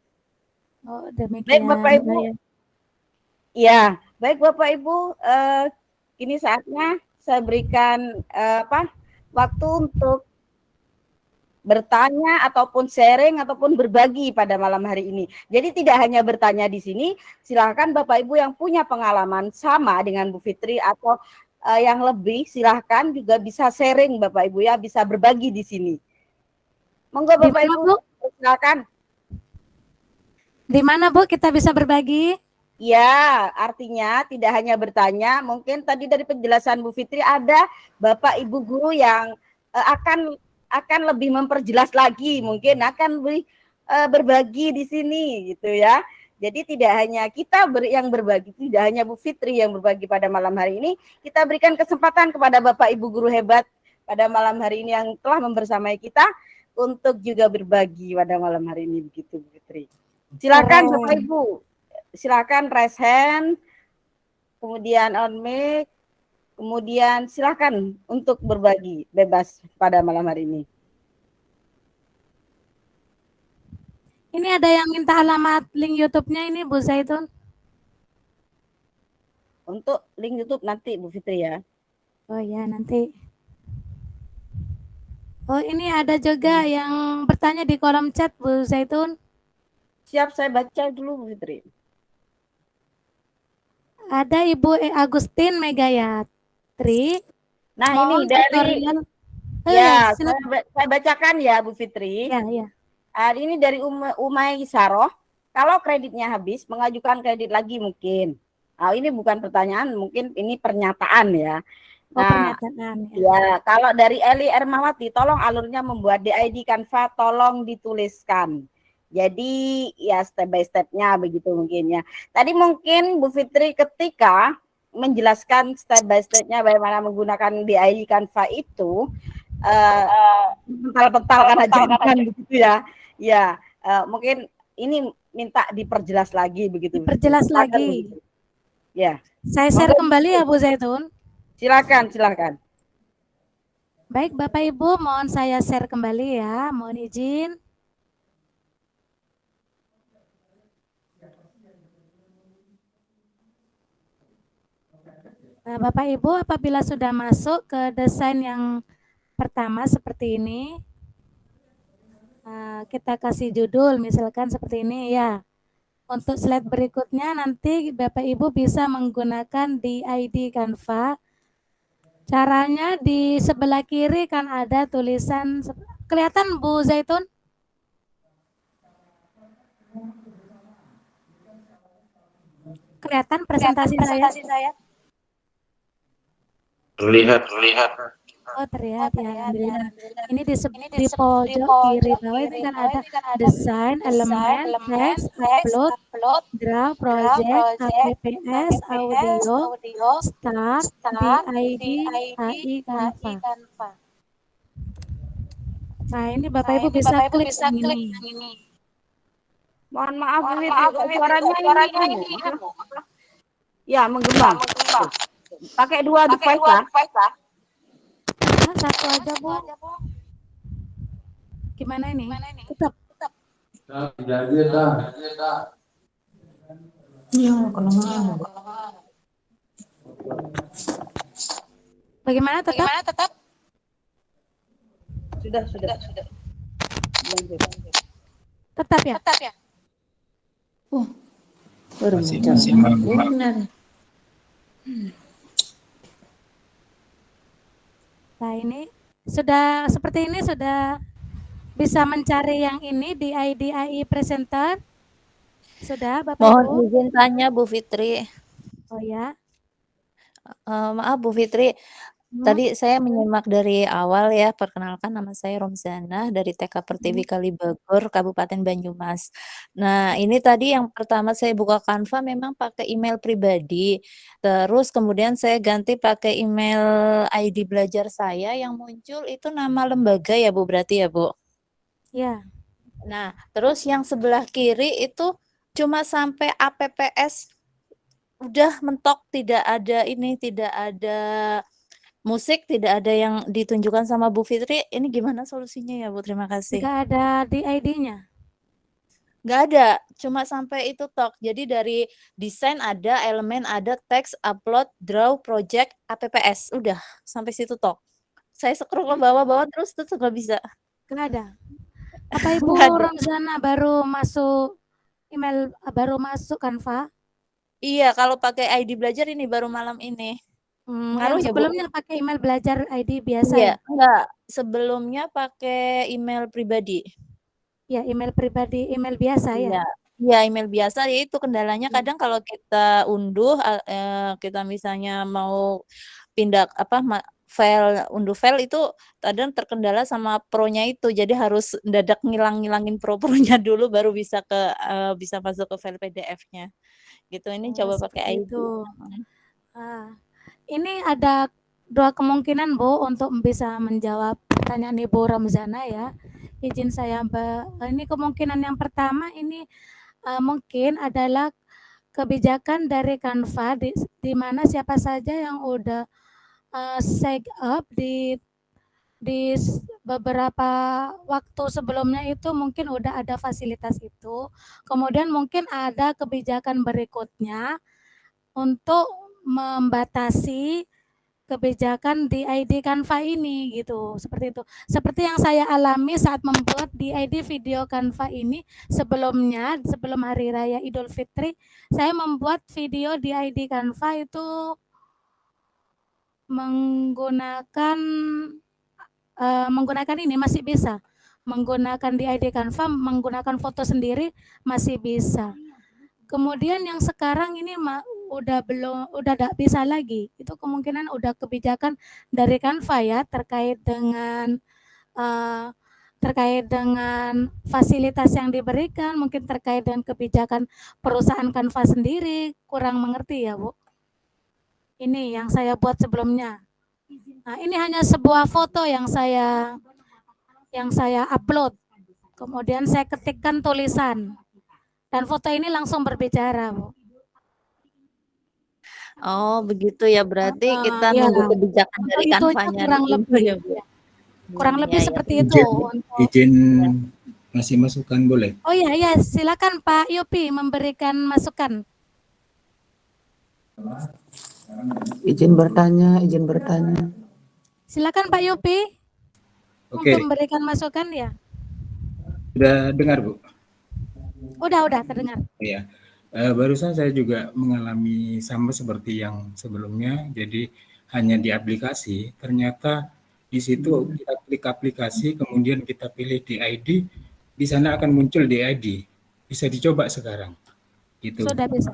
Oh, demikian. Baik Bapak Ibu. Ya, baik Bapak Ibu, ini saatnya saya berikan waktu untuk bertanya ataupun sharing ataupun berbagi pada malam hari ini. Jadi tidak hanya bertanya di sini, silakan Bapak Ibu yang punya pengalaman sama dengan Bu Fitri atau yang lebih, silahkan juga bisa sharing Bapak Ibu ya, bisa berbagi di sini. Monggo Bapak Ibu, silakan. Di mana Bu kita bisa berbagi? Ya, artinya tidak hanya bertanya, mungkin tadi dari penjelasan Bu Fitri ada Bapak Ibu guru yang akan lebih memperjelas lagi, mungkin akan berbagi di sini gitu ya. Jadi tidak hanya kita yang berbagi, tidak hanya Bu Fitri yang berbagi pada malam hari ini, kita berikan kesempatan kepada Bapak Ibu guru hebat pada malam hari ini yang telah membersamai kita untuk juga berbagi pada malam hari ini, begitu Bu Fitri. Silakan Bapak Ibu, silakan raise hand, kemudian on mic, kemudian silakan untuk berbagi bebas pada malam hari ini. Ini ada yang minta alamat link YouTube-nya ini Bu Zaitun. Untuk link YouTube nanti Bu Fitri ya. Oh ya, nanti. Oh, ini ada juga yang bertanya di kolom chat Bu Zaitun. Siap, saya baca dulu Bu Fitri. Ada Ibu Agustin Megayatri. Nah, Mohon ini dari tutorial. ya, silakan. saya bacakan ya Bu Fitri. Ya, ya. Ini dari Umay Saroh. Kalau kreditnya habis, mengajukan kredit lagi mungkin. Ini bukan pertanyaan, mungkin ini pernyataan ya. Oh, Nah, pernyataan ya. ya, kalau dari Eli Ermawati, tolong alurnya membuat DID Canva, tolong dituliskan. Jadi ya step by stepnya begitu mungkin ya. Tadi mungkin Bu Fitri ketika menjelaskan step by stepnya bagaimana menggunakan DID Canva itu pental-pental karena jangan begitu ya. Ya, mungkin ini minta diperjelas lagi begitu. Diperjelas lagi. Ya. Saya share kembali ya Bu Zaitun. Silakan, silakan. Baik Bapak Ibu, mohon saya share kembali ya. Mohon izin. Nah, Bapak Ibu, apabila sudah masuk ke desain yang pertama seperti ini, kita kasih judul misalkan seperti ini ya. Untuk slide berikutnya nanti Bapak Ibu bisa menggunakan DID Canva. Caranya di sebelah kiri kan ada tulisan, kelihatan Bu Zaitun? Kelihatan presentasi saya? Terlihat. Oh, terlihat ya, alhamdulillah. Ini di pojok kiri bawah ini kan ada desain, elemen, teks, upload, draw, project, APPS, audio, start, DID, AI, Canva. Nah, ini Bapak Ibu bisa klik yang ini. Mohon maaf Bu Fitri, suaranya ini. Ya, menggema. Pakai dua device lah. Satu aja Bu. Gimana ini? Tetap. Iya, kalau mau. Bagaimana tetap? Sudah. Tetap ya? Baru Masih benar. Nah, ini sudah seperti ini, sudah bisa mencari yang ini di IDAI Presenter. Sudah Bapak Mohon Ibu? izin tanya Bu Fitri. Oh ya. Maaf Bu Fitri, tadi saya menyimak dari awal ya. Perkenalkan, nama saya Romzana dari TK Pertiwi Kalibagor, Kabupaten Banyumas. Nah, ini tadi yang pertama saya buka Canva memang pakai email pribadi. Terus kemudian saya ganti pakai email ID belajar saya, yang muncul itu nama lembaga ya Bu, berarti ya Bu? Ya. Nah, terus yang sebelah kiri itu cuma sampai APPS, udah mentok, tidak ada musik, tidak ada yang ditunjukkan sama Bu Fitri. Ini gimana solusinya ya Bu? Terima kasih. Nggak ada di ID-nya? Nggak ada, cuma sampai itu tok. Jadi dari desain ada, elemen ada, teks, upload, draw, project, APPS, udah sampai situ tok. Saya scroll ke bawah-bawah terus nggak bisa. Nggak ada. Apa Ibu Romzana baru masuk email, baru masuk Canva? Iya, kalau pakai ID belajar ini baru malam ini. Yang sebelumnya pakai email belajar ID biasa Iya, ya? enggak. Sebelumnya pakai email pribadi. Ya, email pribadi, email biasa ya? Iya, email biasa. Ya itu kendalanya kadang kalau kita unduh, kita misalnya mau pindah unduh file itu kadang terkendala sama Pro-nya itu. Jadi harus mendadak ngilangin Pro-nya dulu baru bisa bisa masuk ke file PDF-nya. Gitu. Ini coba pakai ID. Itu. Ini ada dua kemungkinan Bu untuk bisa menjawab pertanyaan Ibu Romzana ya. Izin saya ini kemungkinan yang pertama ini mungkin adalah kebijakan dari Canva di mana siapa saja yang udah sign up di beberapa waktu sebelumnya itu mungkin udah ada fasilitas itu. Kemudian mungkin ada kebijakan berikutnya untuk membatasi kebijakan di ID Canva ini gitu, seperti itu. Seperti yang saya alami saat membuat di ID video Canva ini sebelumnya, sebelum Hari Raya Idul Fitri, saya membuat video di ID Canva itu menggunakan ini masih bisa. Menggunakan di ID Canva, menggunakan foto sendiri masih bisa. Kemudian yang sekarang ini udah tidak bisa lagi. Itu kemungkinan udah kebijakan dari Canva ya terkait dengan fasilitas yang diberikan, mungkin terkait dengan kebijakan perusahaan Canva sendiri, kurang mengerti ya Bu. Ini yang saya buat sebelumnya. Nah, ini hanya sebuah foto yang saya upload. Kemudian saya ketikkan tulisan. Dan foto ini langsung berbicara, Bu. Oh, begitu ya. Berarti kita ya. nunggu kebijakan dari Itu Canva-nya kurang dulu lebih. ya, Bu. Kurang lebih Ya, seperti ya. itu. Izin ngasih masukan boleh? Oh iya, silakan Pak Yopi memberikan masukan. Izin bertanya. Silakan Pak Yopi Oke, untuk memberikan masukan ya. sudah dengar Bu? Udah terdengar. Iya. Barusan saya juga mengalami sama seperti yang sebelumnya. Jadi hanya di aplikasi, ternyata di situ kita klik aplikasi, kemudian kita pilih DID, di sana akan muncul DID. Bisa dicoba sekarang. Gitu. Sudah bisa.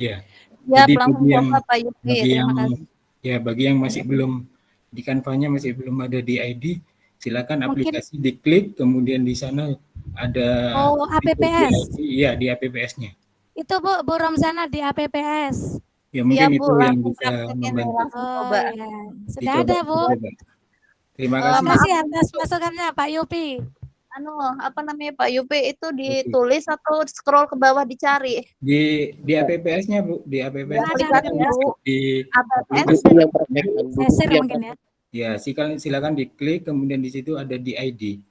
Ya. Ya, Jadi langsung coba Pak Yuki. Terima kasih. bagi yang masih belum di Canva-nya masih belum ada DID, silakan Mungkin- aplikasi diklik, kemudian di sana ada APPS. Iya, di APPS-nya. Itu Bu Romzana di APPS. Ya mungkin Iya, Bu, itu yang langsung bisa praktekin, membantu. langsung Oh coba. iya, sudah Dicoba, ada Bu. dicoba. Terima Terima kasih. kasih atas masukannya Pak Yopi. Apa namanya Pak Yupi itu ditulis atau scroll ke bawah dicari? Di APPS-nya Bu, di APPS. Ada, Bu. Di APPS Saya share mungkin ya. ya, silakan diklik, kemudian di situ ada DID.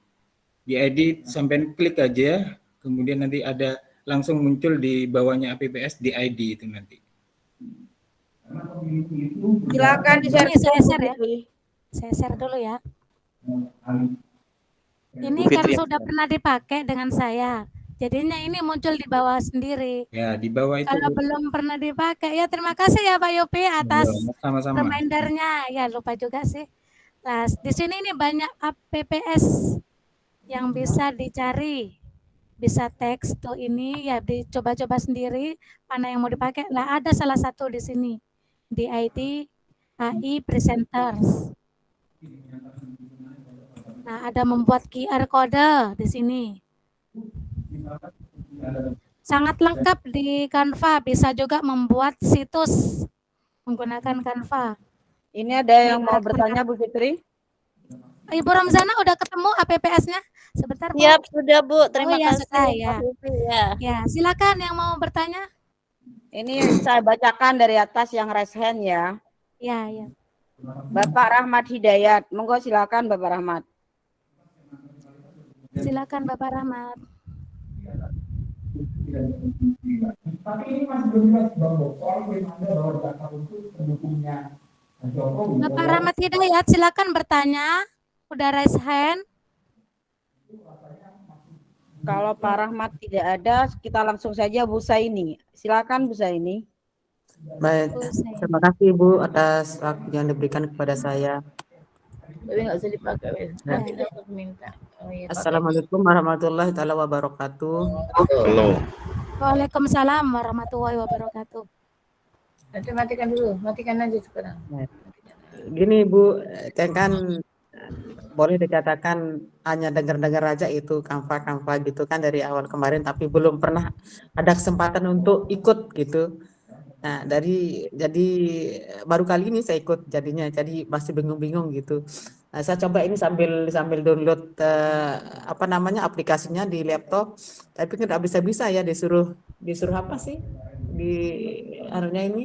DID sampai klik aja, kemudian nanti ada langsung muncul di bawahnya APPS DID itu nanti. Silakan di-share. Ini saya share ya. Saya share dulu ya. Ini Bu kan Fitri. sudah pernah dipakai dengan saya. Jadinya ini muncul di bawah sendiri. Ya, di bawah itu Kalau Bu. belum pernah dipakai, ya terima kasih ya Pak Yopi atas Sama-sama. remindernya. Ya lupa juga sih. Nah, di sini ini banyak APPS yang bisa dicari. Bisa teks tuh ini ya dicoba-coba sendiri mana yang mau dipakai. Lah ada salah satu di sini. DID AI Presenters. Nah, ada membuat QR kode di sini. Sangat lengkap di Canva, bisa juga membuat situs menggunakan Canva. Ini ada yang mau bertanya Bu Fitri? Ibu Romzana udah ketemu APPS-nya? Sebentar Bu. Siap, sudah Bu. Terima ya, kasih. sudah, ya. Pak Yupi, ya. Ya, silakan yang mau bertanya. Ini saya bacakan dari atas yang raise hand ya. Ya, ya. Bapak Rahmat Hidayat, monggo silakan Bapak Rahmat. Silakan Bapak Rahmat. Bapak Rahmat Hidayat, silakan bertanya. Udah raise hand. Kalau Pak Rahmat tidak ada, kita langsung saja Bu Saini. Silakan Bu Saini. Baik, terima kasih Ibu atas waktu yang diberikan kepada saya. Tapi nggak usah dipakai. Nanti Ya. dapat minta. Oh, iya, pakai. Assalamualaikum warahmatullahi taala wabarakatuh. Halo. Waalaikumsalam warahmatullahi wabarakatuh. Nanti matikan dulu, matikan aja sekarang. Gini Bu, kan boleh dikatakan hanya dengar-dengar aja itu Canva gitu kan dari awal kemarin, tapi belum pernah ada kesempatan untuk ikut gitu. Nah, jadi baru kali ini saya ikut jadinya, jadi masih bingung-bingung gitu. Nah, saya coba ini sambil download aplikasinya di laptop, tapi nggak bisa ya disuruh apa sih di anunya ini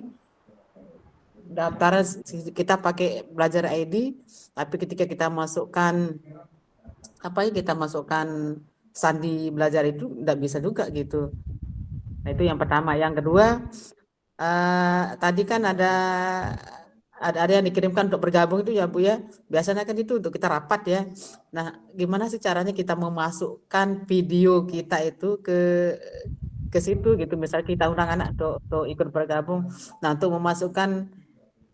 daftar kita pakai belajar ID, tapi ketika kita masukkan sandi belajar itu nggak bisa juga gitu. Nah, itu yang pertama. Yang kedua, tadi kan ada ada yang dikirimkan untuk bergabung itu ya Bu ya. Biasanya kan itu untuk kita rapat ya. Nah, gimana sih caranya kita memasukkan video kita itu ke situ gitu. Misalnya kita undang anak untuk ikut bergabung. Nah, untuk memasukkan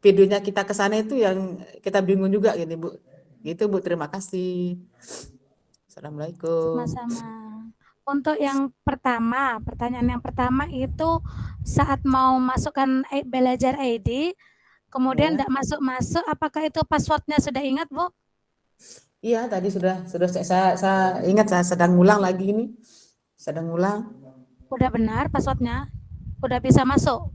videonya kita ke sana itu yang kita bingung juga gini Bu. Gitu Bu, terima kasih. Assalamualaikum. Sama-sama. Untuk yang pertama, pertanyaan yang pertama itu saat mau masukkan belajar ID, kemudian Ya. tidak masuk-masuk, apakah itu passwordnya sudah ingat, Bu? Iya, tadi sudah saya ingat, saya sedang ngulang lagi ini. Sedang ngulang. Udah benar passwordnya? Udah bisa masuk?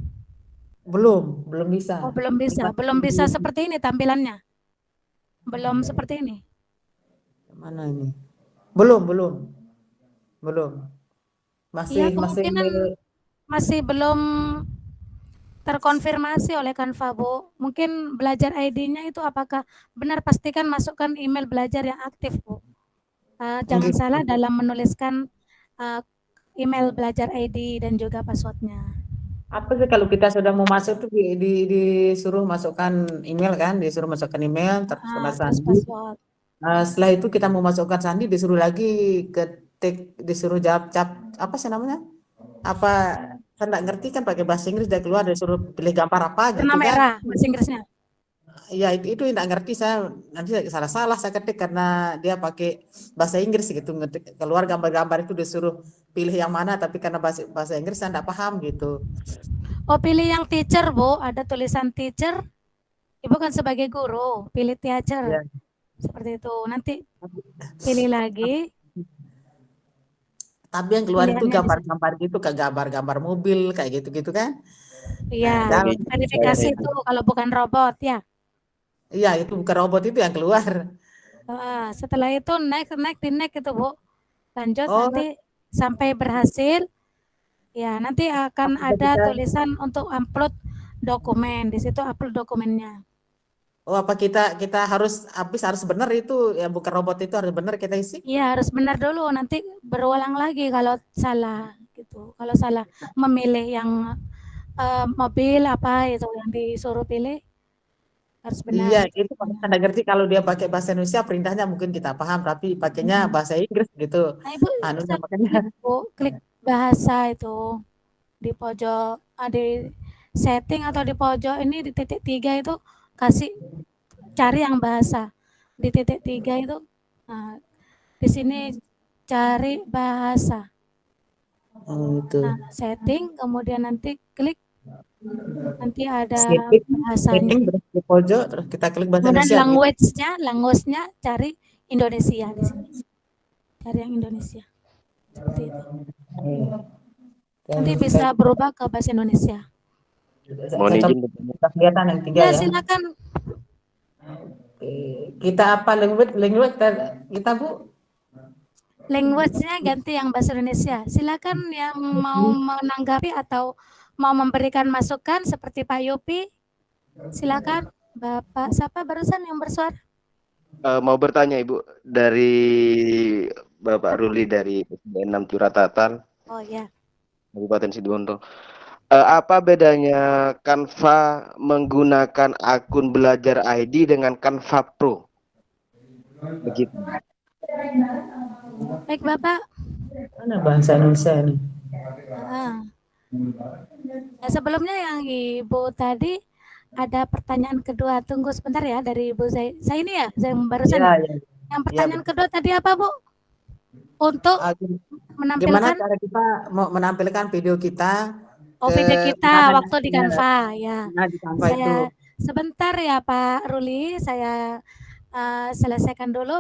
Belum bisa. Oh, belum bisa. Belum bisa seperti ini tampilannya. Belum seperti ini. Mana ini? Belum. Iya, Masih kemungkinan masih belum terkonfirmasi oleh Canva, Bu. Mungkin belajar ID-nya itu apakah benar, pastikan masukkan email belajar yang aktif, Bu. Jangan salah dalam menuliskan email belajar ID dan juga passwordnya. apa sih kalau kita sudah mau masuk tuh disuruh masukkan email kan, disuruh masukkan email terus Terus sandi. password. Setelah itu kita mau masukkan sandi disuruh lagi ketik, disuruh jawab apa sih namanya? Apa saya nggak ngerti kan pakai bahasa Inggris, dia keluar disuruh pilih gambar apa gitu Warna kan. merah bahasa Inggrisnya. Ya itu nggak ngerti saya, nanti salah saya ketik karena dia pakai bahasa Inggris gitu, ngetik keluar gambar-gambar itu disuruh pilih yang mana, tapi karena bahasa Inggris saya nggak paham gitu. Oh, pilih yang teacher, Bu. Ada tulisan teacher. Ibu kan sebagai guru, pilih teacher. Ya. Seperti itu. Nanti pilih lagi. Tapi yang keluar itu Pilihannya gambar-gambar gitu, kayak gambar-gambar mobil kayak gitu-gitu kan. Iya, Nah, verifikasi itu kalau bukan robot ya. Iya, itu bukan robot itu yang keluar. Setelah itu naik itu, Bu. Lanjut Oh. nanti sampai berhasil. Ya, nanti akan ada tulisan untuk upload dokumen. Di situ upload dokumennya. Oh, apa kita harus benar itu ya, bukan robot itu harus benar kita isi? Iya, harus benar dulu, nanti berulang lagi kalau salah gitu. Kalau salah memilih yang mobil apa itu yang disuruh pilih harus benar. Iya, itu Anda ngerti kalau dia pakai bahasa Indonesia perintahnya mungkin kita paham, tapi pakainya bahasa Inggris gitu. Nah, Ibu makanya klik bahasa itu di pojok, di setting atau di pojok ini di titik 3 itu kasih cari yang bahasa. Di titik 3 itu di sini cari bahasa. Itu. Nah, setting, kemudian nanti klik, nanti ada bahasanya. Setting terus di pojok, terus kita klik bahasa Kemudian Indonesia. language-nya cari Indonesia di sini. Cari yang Indonesia. Seperti itu. Nanti bisa berubah ke bahasa Indonesia. Mohon izin kelihatan yang 3 ya. Silakan. Kita apa language kita Bu? Language-nya ganti yang bahasa Indonesia. Silakan yang mau menanggapi atau mau memberikan masukan seperti Pak Yopi. Silakan. Bapak siapa barusan yang bersuara? Mau bertanya Ibu, dari Bapak Ruli dari SD6 Curatatan. Oh ya. Kabupaten Situbondo. Apa bedanya Canva menggunakan akun belajar ID dengan Canva Pro? Begitu. Baik Bapak. Mana bahasa Indonesia ini? Nah, sebelumnya yang Ibu tadi ada pertanyaan kedua. Tunggu sebentar ya dari Ibu saya ini ya, yang barusan. Ya. Yang pertanyaan kedua tadi apa, Bu? Untuk menampilkan gimana cara kita mau menampilkan video kita? Video kita waktu di Canva ya. Nah, di Canva saya itu. Sebentar ya Pak Ruli, saya selesaikan dulu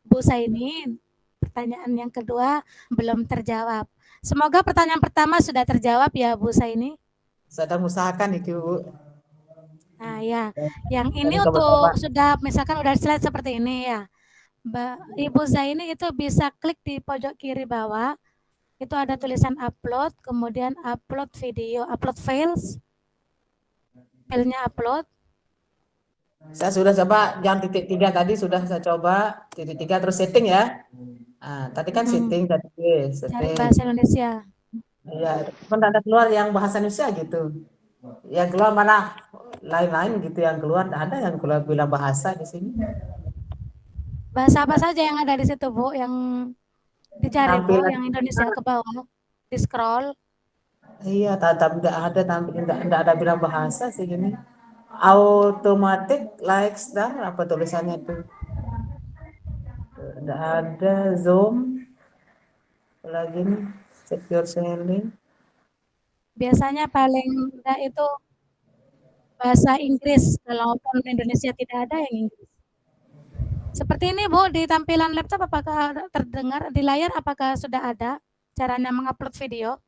Bu Saini. Pertanyaan yang kedua belum terjawab. Semoga pertanyaan pertama sudah terjawab ya Bu Saini. Sedang usahakan itu Bu. Nah ya, yang ini untuk sudah misalkan udah slide seperti ini ya. Ibu Zaini itu bisa klik di pojok kiri bawah. Itu ada tulisan upload, kemudian upload video, upload files. Filenya upload. Saya sudah coba yang titik 3 tadi sudah saya coba, titik 3 terus setting ya. Tadi kan setting tadi. Cari bahasa Indonesia. Iya, kan ada keluar yang bahasa Indonesia gitu. Yang keluar mana? lain-lain gitu yang keluar, ada yang keluar bilang bahasa di sini. Bahasa apa saja yang ada di situ, Bu? Yang dicari, Bu, Tampilan yang Indonesia ke bawah. Di scroll. iya, tapi tidak ada tidak ada bilang bahasa sih gini. Automatic like star apa tulisannya itu? Tidak ada Zoom lagi nih, secure selling. Biasanya paling mudah itu bahasa Inggris. Kalaupun Indonesia tidak ada yang Inggris. Seperti ini, Bu, di tampilan laptop apakah terdengar di layar, apakah sudah ada caranya mengupload video?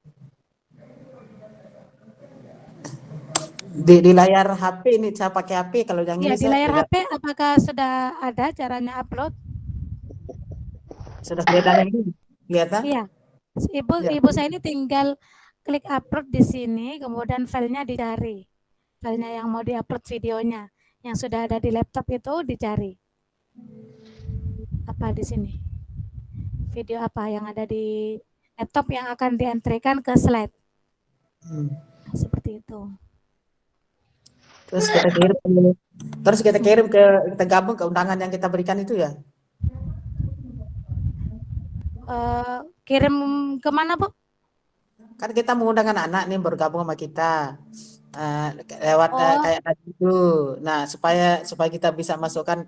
Di layar HP ini saya pakai HP, kalau yang Iya, ini di saya layar tidak HP apakah sudah ada caranya upload? sudah kelihatan yang ini. Kelihatan? Iya. Ya. Ibu saya ini tinggal klik upload di sini, kemudian filenya dicari. Filenya yang mau diupload videonya, yang sudah ada di laptop itu dicari. Apa di sini? Video apa yang ada di laptop yang akan dientrikan ke slide. Seperti itu. Terus kita kirim kita gabung ke undangan yang kita berikan itu ya. Kirim ke mana, Bu? Kan kita mengundang anak-anak nih bergabung sama kita lewat kayak tadi itu. Nah, supaya kita bisa masukkan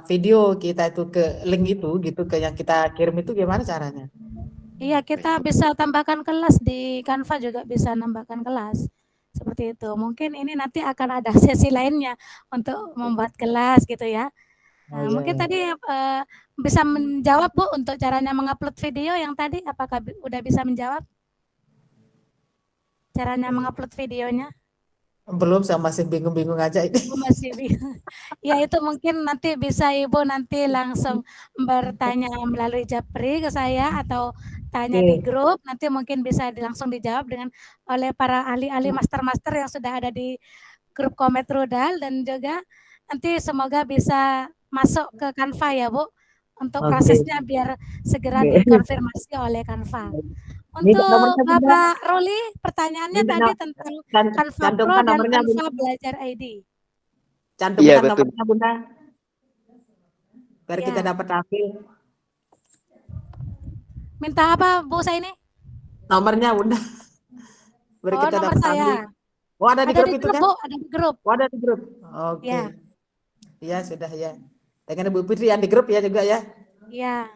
video kita itu ke link itu gitu, ke yang kita kirim itu gimana caranya? Iya, kita bisa tambahkan kelas di Canva, juga bisa nambahkan kelas. Seperti itu. Mungkin ini nanti akan ada sesi lainnya untuk membuat kelas gitu ya. Nah, mungkin tadi bisa menjawab, Bu, untuk caranya mengupload video yang tadi, apakah udah bisa menjawab? Caranya mengupload videonya? Belum, saya masih bingung-bingung aja ini. Masih bingung. Ya, itu mungkin nanti bisa Ibu nanti langsung bertanya melalui Japri ke saya atau tanya di grup, nanti mungkin bisa langsung dijawab oleh para ahli-ahli master-master yang sudah ada di grup Komet Rudal, dan juga nanti semoga bisa masuk ke Canva ya, Bu, untuk prosesnya biar segera dikonfirmasi oleh Canva. Untuk Bapak Roli, pertanyaannya tadi tentang Canva Pro dan Canva Belajar ID. Cantumkan nomornya, Bunda. Biar kita dapat tampil. Minta apa, Bu saya ini? Nomornya, Bunda. Biar kita nomor dapat saya. Oh, ada di grup itu kan? Bu, ada di grup. Oh, ada di grup. Oke. Ya. Iya, sudah ya. Dengan Ibu Fitri yang di grup ya juga ya. Iya.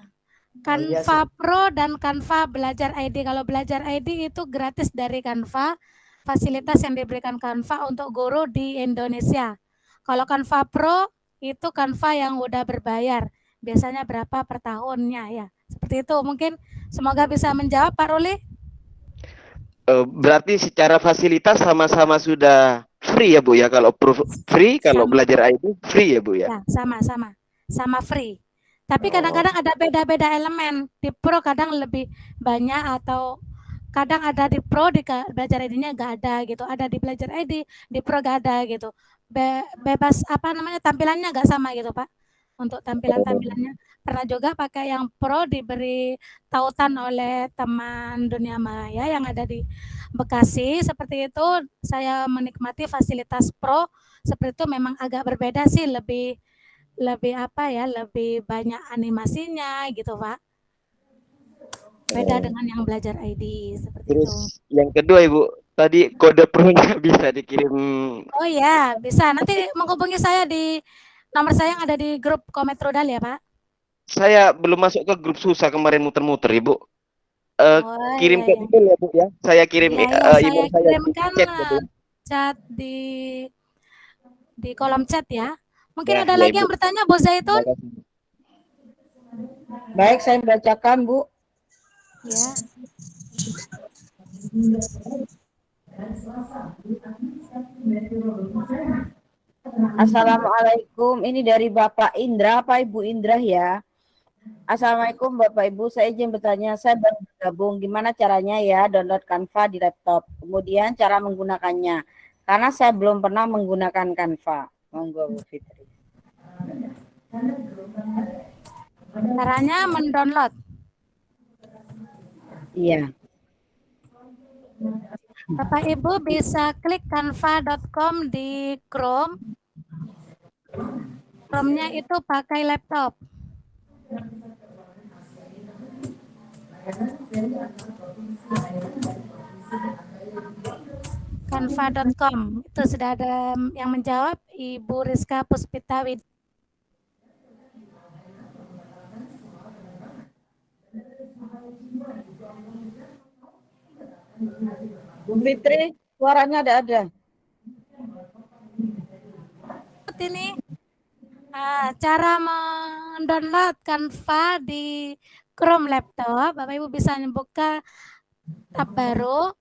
Canva Pro dan Canva Belajar ID. Kalau Belajar ID itu gratis dari Canva, fasilitas yang diberikan Canva untuk guru di Indonesia. Kalau Canva Pro itu Canva yang udah berbayar. Biasanya berapa per tahunnya ya. Seperti itu. Mungkin semoga bisa menjawab, Pak Ruli. Berarti secara fasilitas sama-sama sudah free ya, Bu ya? Kalau free, kalau Belajar ID free ya, Bu ya? Ya, sama free. Tapi kadang-kadang ada beda-beda elemen. Di Pro kadang lebih banyak, atau kadang ada di Pro, di Belajar ID-nya nggak ada gitu. Ada di Belajar ID, di Pro nggak ada gitu. Bebas tampilannya nggak sama gitu, Pak. Untuk tampilannya pernah juga pakai yang Pro, diberi tautan oleh teman Dunia Maya yang ada di Bekasi. Seperti itu, saya menikmati fasilitas Pro. Seperti itu memang agak berbeda sih, lebih banyak animasinya gitu, Pak. Beda dengan yang Belajar ID seperti itu. Yang kedua, Ibu, tadi kode Pro-nya bisa dikirim. Oh ya, bisa. Nanti menghubungi saya di nomor saya yang ada di grup Komet Rudal ya, Pak. Saya belum masuk ke grup, susah kemarin muter-muter, Ibu. Kirim ke email ya, Bu ya. Saya kirim email saya. Kirimkan chat di kolom chat ya. Mungkin ada lagi yang bertanya, Bu Zaitun? Baik, saya bacakan, Bu. Ya. Assalamualaikum. Ini dari Bapak Indra, Pak Ibu Indra ya. Assalamualaikum Bapak Ibu, saya izin bertanya, saya baru bergabung, gimana caranya ya download Canva di laptop, kemudian cara menggunakannya, karena saya belum pernah menggunakan Canva. Monggo Bu Fitri. Caranya mendownload. Iya. Bapak Ibu bisa klik canva.com di Chrome. Chrome-nya itu pakai laptop. Canva.com itu sudah ada yang menjawab, Ibu Rizka Puspita Wid. Bu Fitri, suaranya ada. Ini cara mendownload Canva di Chrome laptop. Bapak Ibu bisa membuka tab baru,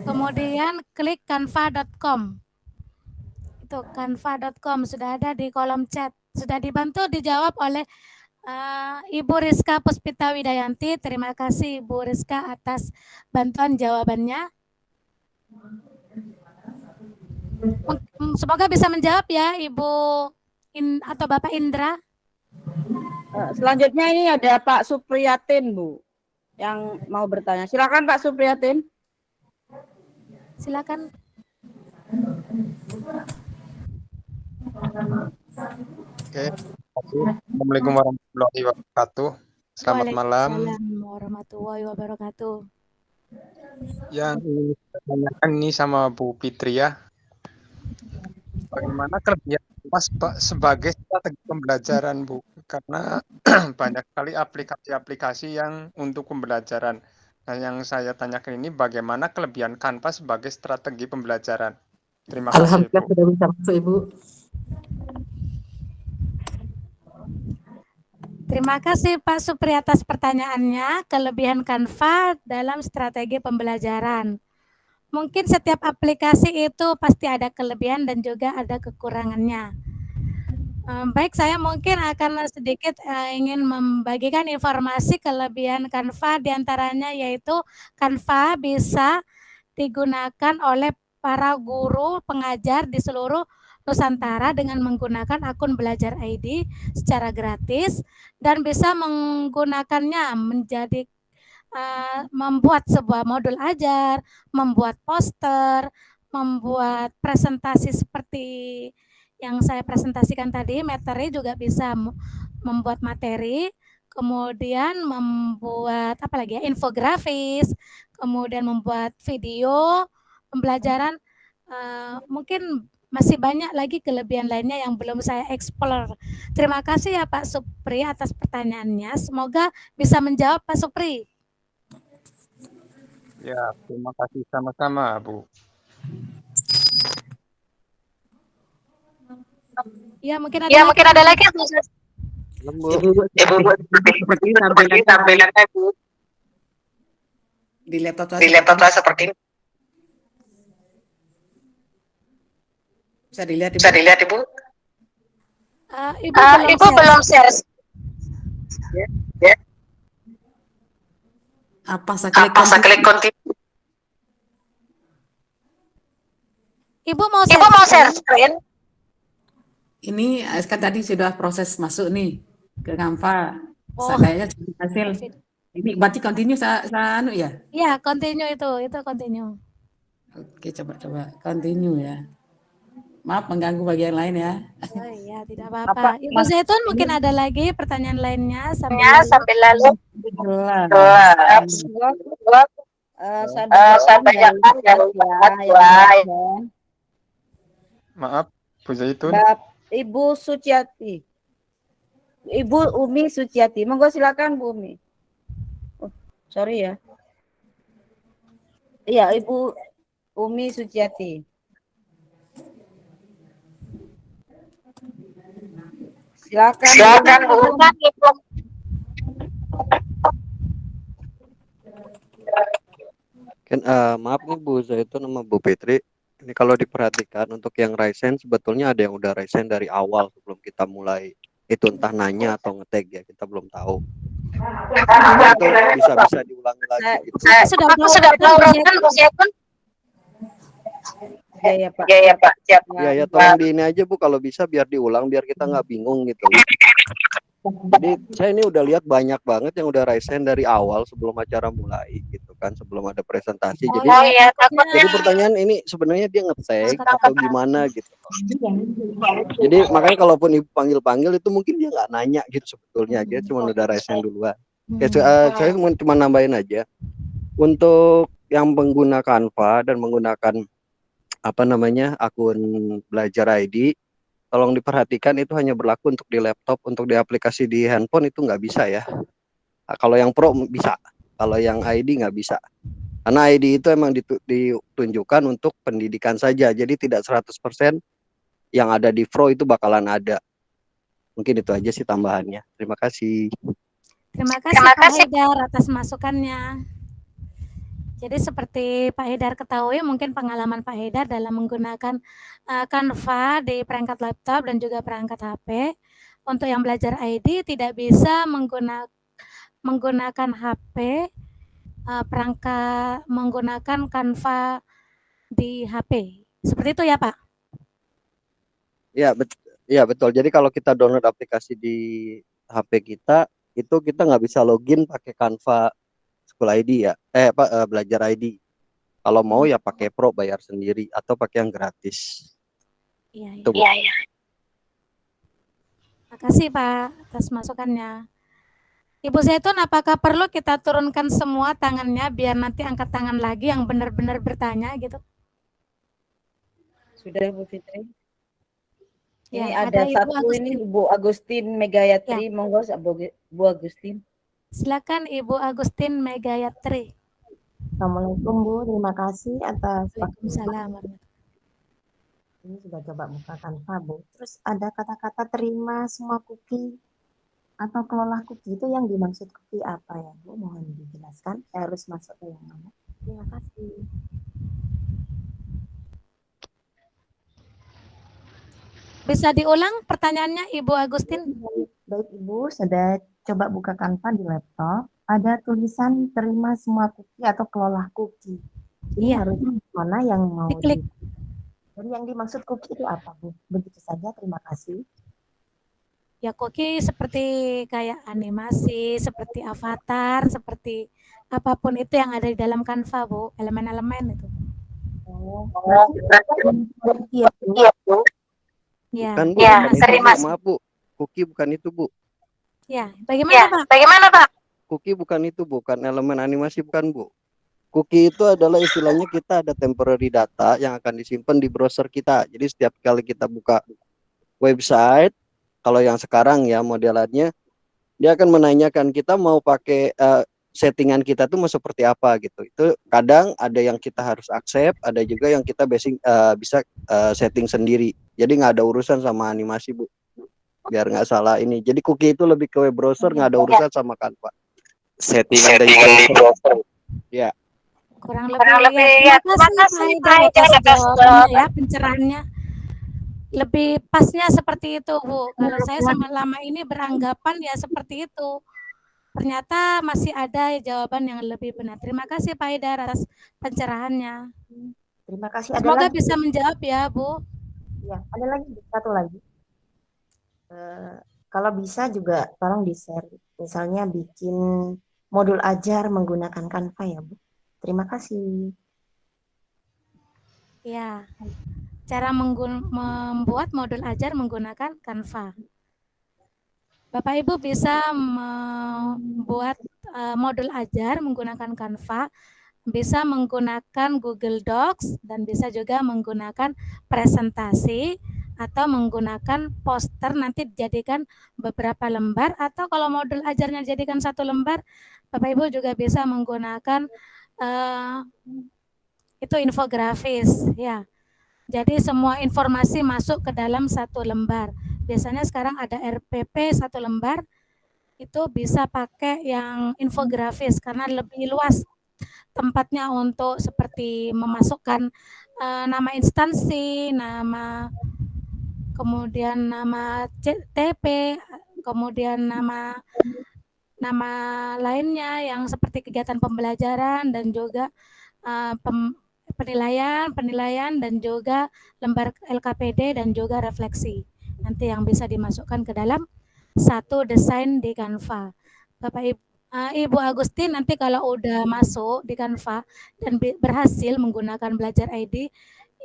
kemudian klik canva.com. Itu canva.com sudah ada di kolom chat. Sudah dibantu dijawab oleh Ibu Rizka Puspita Widayanti. Terima kasih Ibu Rizka atas bantuan jawabannya. Semoga bisa menjawab ya Ibu atau Bapak Indra. Selanjutnya ini ada Pak Supriyatin, Bu, yang mau bertanya. Silakan Pak Supriyatin. Silakan. Oke, Assalamualaikum warahmatullahi wabarakatuh. Selamat malam. Waalaikumsalam warahmatullahi wabarakatuh. Yang ingin saya tanyakan ini sama Bu Fitri ya. Bagaimana kelebihan Canvas sebagai strategi pembelajaran, Bu? Karena banyak sekali aplikasi-aplikasi yang untuk pembelajaran. Nah, yang saya tanyakan ini bagaimana kelebihan Canvas sebagai strategi pembelajaran. Terima kasih, Alhamdulillah Bu. sudah bisa masuk, Ibu. Terima kasih Pak Supri atas pertanyaannya. Kelebihan Canva dalam strategi pembelajaran. Mungkin setiap aplikasi itu pasti ada kelebihan dan juga ada kekurangannya. Baik, saya mungkin akan sedikit ingin membagikan informasi kelebihan Canva, diantaranya yaitu Canva bisa digunakan oleh para guru pengajar di seluruh Nusantara dengan menggunakan akun Belajar ID secara gratis dan bisa menggunakannya menjadi membuat sebuah modul ajar, membuat poster, membuat presentasi seperti yang saya presentasikan tadi, materi juga bisa membuat materi, kemudian membuat apa lagi ya, infografis, kemudian membuat video pembelajaran, mungkin masih banyak lagi kelebihan lainnya yang belum saya explore. Terima kasih ya Pak Supri atas pertanyaannya. Semoga bisa menjawab Pak Supri. Ya, terima kasih sama-sama, Bu. Ya, mungkin ada lagi. Ibu, seperti tampilannya, Bu. Di laptop seperti ini. Bisa dilihat, Ibu. Ibu belum share. Ya. Apa saya klik continue? Ibu mau share screen? Ini kan tadi sudah proses masuk nih ke Canva. Kayaknya hasil. Ini berarti continue anu ya? Iya, continue itu continue. Oke, coba continue ya. Maaf mengganggu bagian lain ya. Oh iya, tidak apa-apa. Ibu Zaitun mungkin ada lagi pertanyaan lainnya sambil lalu. Saya bacakan ya. Maaf, Bu Zaitun. Ibu Suciati. Ibu Umi Suciati. Monggo silakan Bu Umi. Oh, sorry ya. Iya, Ibu Umi Suciati. Silakan Bu. Maaf nih Bu Zaitun sama Bu Fitri. Ini kalau diperhatikan untuk yang Ryzen sebetulnya ada yang udah Ryzen dari awal sebelum kita mulai itu, entah nanya atau ngetag ya, kita belum tahu. Itu bisa diulangi lagi gitu. Aku sudah download Bu Zaitun. Ya Pak. Ya tolong di ini aja Bu kalau bisa biar diulang biar kita nggak bingung gitu. Jadi saya ini udah lihat banyak banget yang udah resign dari awal sebelum acara mulai gitu kan, sebelum ada presentasi. Oh Jadi iya, takutnya jadi pertanyaan ini sebenarnya dia nge-tag atau gimana gitu. Jadi makanya kalaupun ibu panggil-panggil itu mungkin dia nggak nanya gitu sebetulnya, dia cuma udah resign duluan. Saya cuma nambahin aja untuk yang pengguna Canva dan menggunakan apa namanya akun belajar ID, tolong diperhatikan itu hanya berlaku untuk di laptop, untuk di aplikasi di handphone itu nggak bisa ya. Kalau yang Pro bisa, kalau yang ID nggak bisa. Karena ID itu emang ditunjukkan untuk pendidikan saja, jadi tidak 100% yang ada di Pro itu bakalan ada. Mungkin itu aja sih tambahannya. Terima kasih. Terima kasih Pak Haidar atas masukannya. Jadi seperti Pak Haidar ketahui, mungkin pengalaman Pak Haidar dalam menggunakan Canva di perangkat laptop dan juga perangkat HP. Untuk yang belajar ID tidak bisa menggunakan HP, perangkat menggunakan Canva di HP. Seperti itu ya Pak? Ya betul. Jadi kalau kita download aplikasi di HP kita, itu kita nggak bisa login pakai Canva School ID ya, belajar ID. Kalau mau ya pakai Pro bayar sendiri atau pakai yang gratis. Iya. Iya. Terima kasih Pak atas masukannya. Ibu Zaitun, apakah perlu kita turunkan semua tangannya biar nanti angkat tangan lagi yang benar-benar bertanya gitu? Sudah Bu Fitri. Ini Ya, ada Ibu satu Agustin. ini Bu Agustin Megayatri, monggo Bu Agustin. Silakan Ibu Agustin Megayatri. Assalamualaikum Bu, terima kasih atas Waalaikumsalam. Ini sudah coba buka Canva Bu. Terus ada kata-kata terima semua cookie atau kelola cookie, itu yang dimaksud cookie apa ya Bu? Mohon dijelaskan. Saya harus masuk ke yang mana? Terima kasih. Bisa diulang pertanyaannya Ibu Agustin? Baik Ibu, sudah coba buka Canva di laptop. Ada tulisan terima semua cookie atau kelola cookie. Ini harus mana yang mau diklik. Jadi yang dimaksud cookie itu apa Bu? Begitu saja, terima kasih. Ya cookie seperti kayak animasi, seperti avatar, seperti apapun itu yang ada di dalam Canva Bu, elemen-elemen itu. Ya. Bukan Bu, bukan itu, maaf Bu. Cookie bukan itu Bu. Ya, bagaimana Pak? Cookie bukan itu, bukan elemen animasi, bukan Bu. Cookie itu adalah istilahnya kita ada temporary data yang akan disimpan di browser kita. Jadi setiap kali kita buka website, kalau yang sekarang ya modelannya, dia akan menanyakan kita mau pakai settingan kita tuh mau seperti apa gitu. Itu kadang ada yang kita harus accept, ada juga yang kita bisa setting sendiri. Jadi nggak ada urusan sama animasi Bu, biar nggak salah ini. Jadi cookie itu lebih ke web browser, nggak ada urusan sama Canva. Settingan dari browser. Ya. Kurang lebih ya. Terima kasih Pak Haidar atas jawabannya ya, pencerahannya. Lebih pasnya seperti itu Bu. Kalau saya selama ini beranggapan ya seperti itu. Ternyata masih ada jawaban yang lebih benar. Terima kasih Pak Haidar atas pencerahannya. Terima kasih. Semoga bisa menjawab ya Bu. Ya, ada lagi satu lagi. Kalau bisa juga tolong di-share. Misalnya bikin modul ajar menggunakan Canva ya Bu. Terima kasih. Ya, cara membuat modul ajar menggunakan Canva. Bapak Ibu bisa membuat modul ajar menggunakan Canva, bisa menggunakan Google Docs, dan bisa juga menggunakan presentasi, atau menggunakan poster nanti dijadikan beberapa lembar, atau kalau modul ajarnya dijadikan satu lembar, Bapak Ibu juga bisa menggunakan itu infografis ya. Jadi semua informasi masuk ke dalam satu lembar. Biasanya sekarang ada RPP satu lembar, itu bisa pakai yang infografis karena lebih luas tempatnya untuk seperti memasukkan nama instansi, kemudian nama TP, kemudian nama lainnya yang seperti kegiatan pembelajaran dan juga penilaian dan juga lembar LKPD dan juga refleksi. Nanti yang bisa dimasukkan ke dalam satu desain di Canva. Ibu Agustin nanti kalau udah masuk di Canva dan berhasil menggunakan Belajar ID,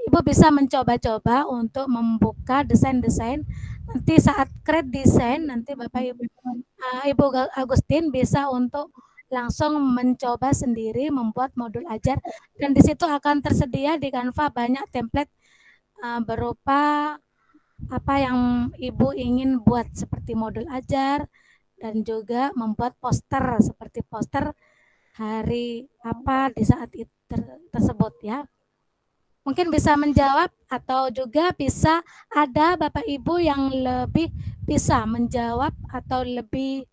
Ibu bisa mencoba-coba untuk membuka desain-desain. Nanti saat create desain, nanti Ibu Agustin bisa untuk langsung mencoba sendiri membuat modul ajar, dan di situ akan tersedia di Canva banyak template berupa apa yang Ibu ingin buat, seperti modul ajar dan juga membuat poster seperti poster hari apa di saat tersebut ya. Mungkin bisa menjawab, atau juga bisa ada Bapak Ibu yang lebih bisa menjawab atau lebih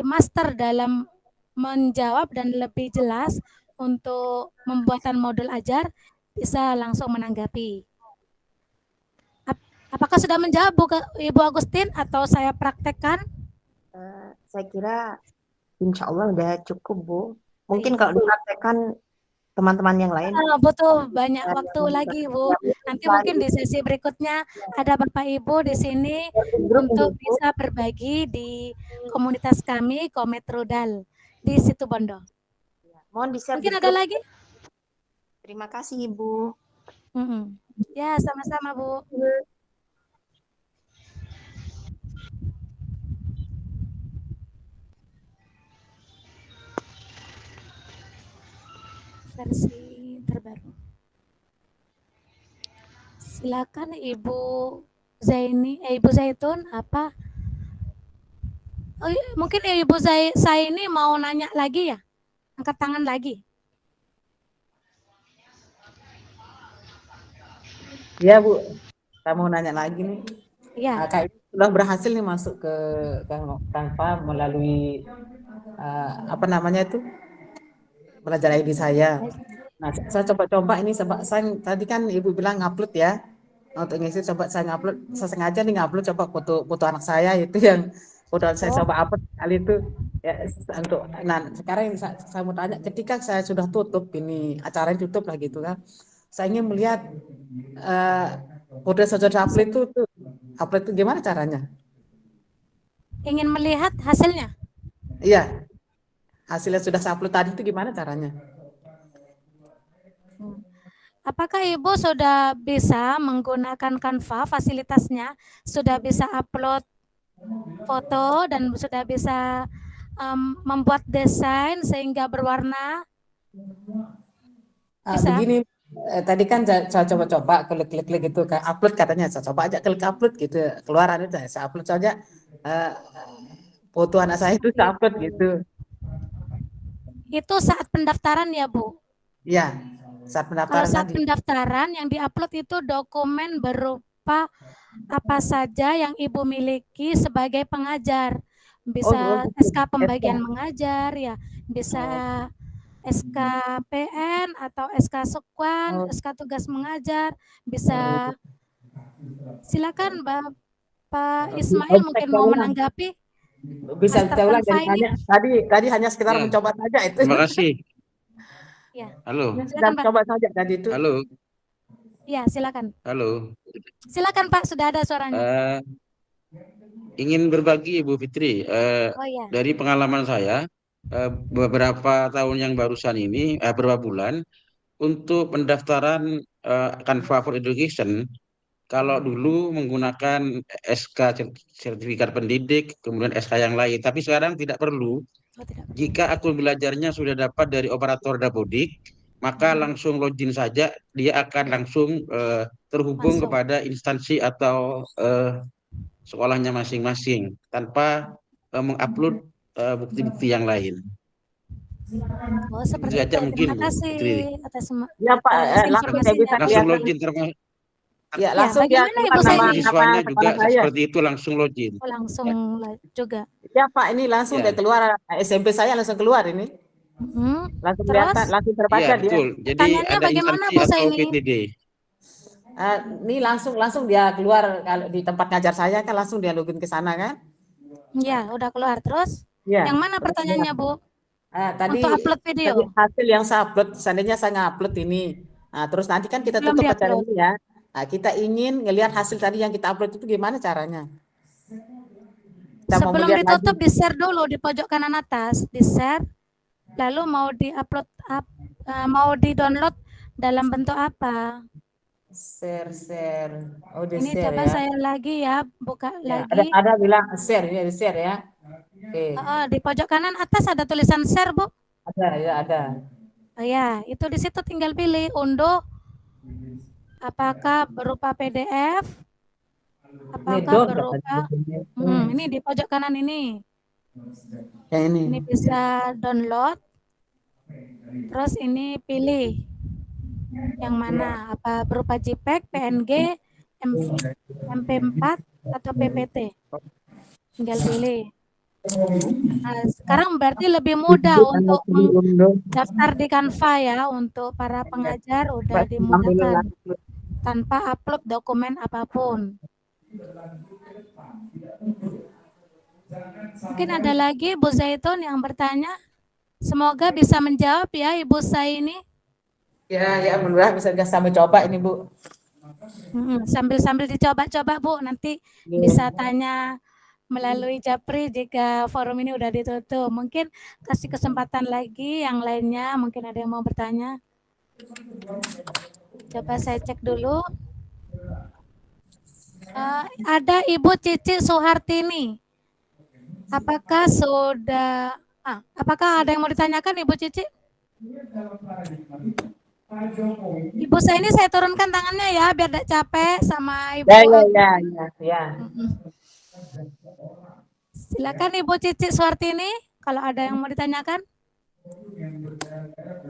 master dalam menjawab dan lebih jelas untuk pembuatan modul ajar, bisa langsung menanggapi. Apakah sudah menjawab Ibu Agustin atau saya praktekkan? Saya kira insya Allah udah cukup, Bu. Mungkin kalau dipraktekkan teman-teman yang lain. Butuh banyak waktu lagi, Bu. Nanti mungkin di sesi berikutnya ada Bapak Ibu di sini untuk bisa berbagi di komunitas kami, Komet Rudal di Situbondo. Mohon di-share. Mungkin ada lagi? Terima kasih, Ibu. Ya, sama-sama, Bu. Versi terbaru. Silakan Ibu Ibu Zaitun, apa? Oh, mungkin Ibu Zaini mau nanya lagi ya? Angkat tangan lagi. Ya, Bu. Saya mau nanya lagi nih. Iya. Kayak sudah berhasil nih masuk ke Canva melalui apa namanya itu? Belajar ID saya. Nah, saya coba-coba ini, saya tadi kan Ibu bilang ngupload ya. Untuk ngisi coba saya ngupload, saya sengaja nih ngupload coba foto anak saya itu yang foto saya coba upload kali itu ya untuk. Nah, sekarang saya mau tanya, ketika saya sudah tutup ini acaranya tutup lagi itu kan, saya ingin melihat foto saya sudah upload itu gimana caranya? Ingin melihat hasilnya? Iya, hasilnya sudah saya upload tadi itu gimana caranya? Apakah Ibu sudah bisa menggunakan Canva fasilitasnya? Sudah bisa upload foto dan sudah bisa membuat desain sehingga berwarna? Bisa? Begini, tadi kan saya coba-coba klik gitu, kayak upload katanya, saya coba aja klik upload gitu, keluaran itu saya upload saja foto anak saya itu saya upload gitu. Itu saat pendaftaran ya, Bu? Iya, saat pendaftaran. Kalau saat pendaftaran yang diupload itu dokumen berupa apa saja yang Ibu miliki sebagai pengajar. Bisa SK pembagian mengajar ya, bisa SK PN atau SK Sekuan, SK tugas mengajar, bisa. Silakan Bapak Ismail mungkin mau menanggapi. Bisa kita ulang tadi hanya sekedar mencoba saja itu. Terima kasih. Ya. Halo. Silakan, Pak. Coba saja tadi itu. Halo. Ya, silakan. Halo. Silakan Pak, sudah ada suaranya. Ingin berbagi Ibu Fitri, dari pengalaman saya beberapa tahun yang barusan ini, beberapa bulan untuk pendaftaran Canva for Education. Kalau dulu menggunakan SK sertifikat pendidik, kemudian SK yang lain, tapi sekarang tidak perlu. Jika akun belajarnya sudah dapat dari operator Dapodik, maka langsung login saja, dia akan langsung terhubung kepada instansi atau sekolahnya masing-masing tanpa mengupload bukti-bukti yang lain. Oh, seperti itu. Terima kasih atas ya, Pak, langsung login termasuk. Ya, langsung bagaimana Ibu Zaini? Siswanya juga seperti itu langsung login. Oh, langsung juga. Ya Pak, ini langsung dia keluar, SMP saya langsung keluar ini. Langsung kelihatan, langsung terbaca dia. Betul. Jadi ada instansi atau PTD. Ini langsung dia keluar, kalau di tempat ngajar saya kan langsung dia login ke sana kan? Ya, udah keluar terus. Yang mana pertanyaannya, Bu? Tadi untuk upload video. Tadi hasil yang saya upload, seandainya saya nge-upload ini. Nah, terus nanti kan kita tutup acara ini ya. Nah, kita ingin ngelihat hasil tadi yang kita upload itu gimana caranya? Kita mau Sebelum melihat lagi. ditutup di-share dulu di pojok kanan atas, di-share. Lalu mau di-upload mau di-download dalam bentuk apa? Share. Oh, di Ini share coba ya. saya lagi ya, buka Ya, lagi. ada bilang share, ini di share ya. Oke. Di pojok kanan atas ada tulisan share, Bu. Ada. Oh ya, itu di situ tinggal pilih unduh. Apakah berupa PDF? Apakah berupa ini di pojok kanan ini. Yang ini. Ini bisa download. Terus ini pilih yang mana? Apa berupa JPEG, PNG, MP4 atau PPT? Tinggal pilih. Nah, sekarang berarti lebih mudah untuk daftar di Canva ya, untuk para pengajar udah dimudahkan tanpa upload dokumen apapun. Mungkin ada lagi Bu Zaitun yang bertanya. Semoga bisa menjawab ya Ibu Saini. Ya, mudah-mudahan bisa sambil coba ini Bu. Sambil dicoba-coba Bu, nanti bisa tanya melalui Japri jika forum ini udah ditutup. Mungkin kasih kesempatan lagi yang lainnya, mungkin ada yang mau bertanya. Coba saya cek dulu. Ada Ibu Cici Suhartini. Apakah apakah ada yang mau ditanyakan Ibu Cici? Ibu saya ini saya turunkan tangannya ya biar tidak capek sama Ibu. Ya. Silakan Ibu Cici Suhartini kalau ada yang mau ditanyakan.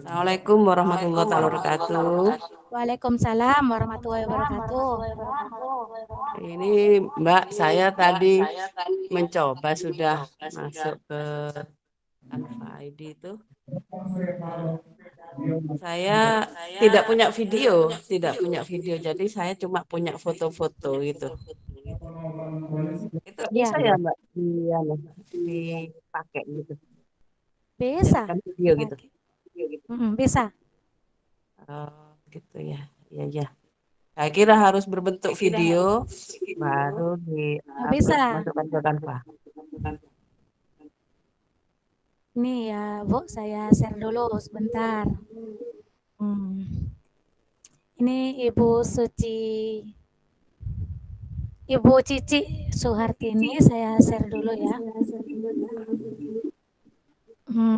Assalamualaikum warahmatullahi wabarakatuh. Waalaikumsalam warahmatullahi wabarakatuh. Ini Mbak, saya tadi mencoba sudah masuk ke Canva ID itu. Saya tidak punya video, jadi saya cuma punya foto-foto gitu. Itu bisa ya Mbak dipakai gitu. Bisa. Video gitu. Bisa. Oh, gitu ya. Iya. Saya kira harus berbentuk video baru dimasukkan ke Canva. Ini ya Bu, saya share dulu sebentar. Ini Ibu Cici Suhartini, saya share dulu ya.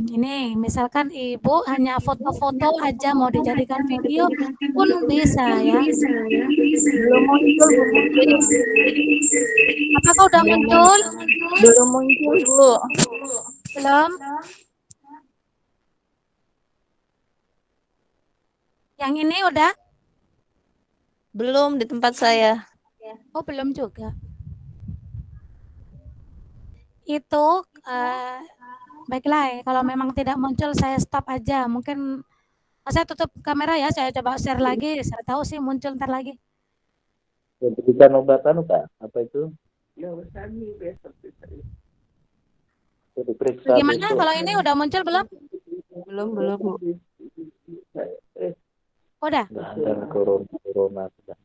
Ini misalkan Ibu hanya foto-foto aja mau dijadikan video pun bisa ya. Belum muncul Bu. Apakah udah muncul? Belum muncul Bu. Belum? Yang ini udah? Belum di tempat saya. Oh, belum juga. Itu baiklah, kalau memang tidak muncul saya stop aja. Mungkin saya tutup kamera ya, saya coba share lagi. Saya tahu sih muncul ntar lagi. Berikan obatan apa itu? Bagaimana kalau ini udah muncul belum? Belum Bu. Udah? Corona sudah.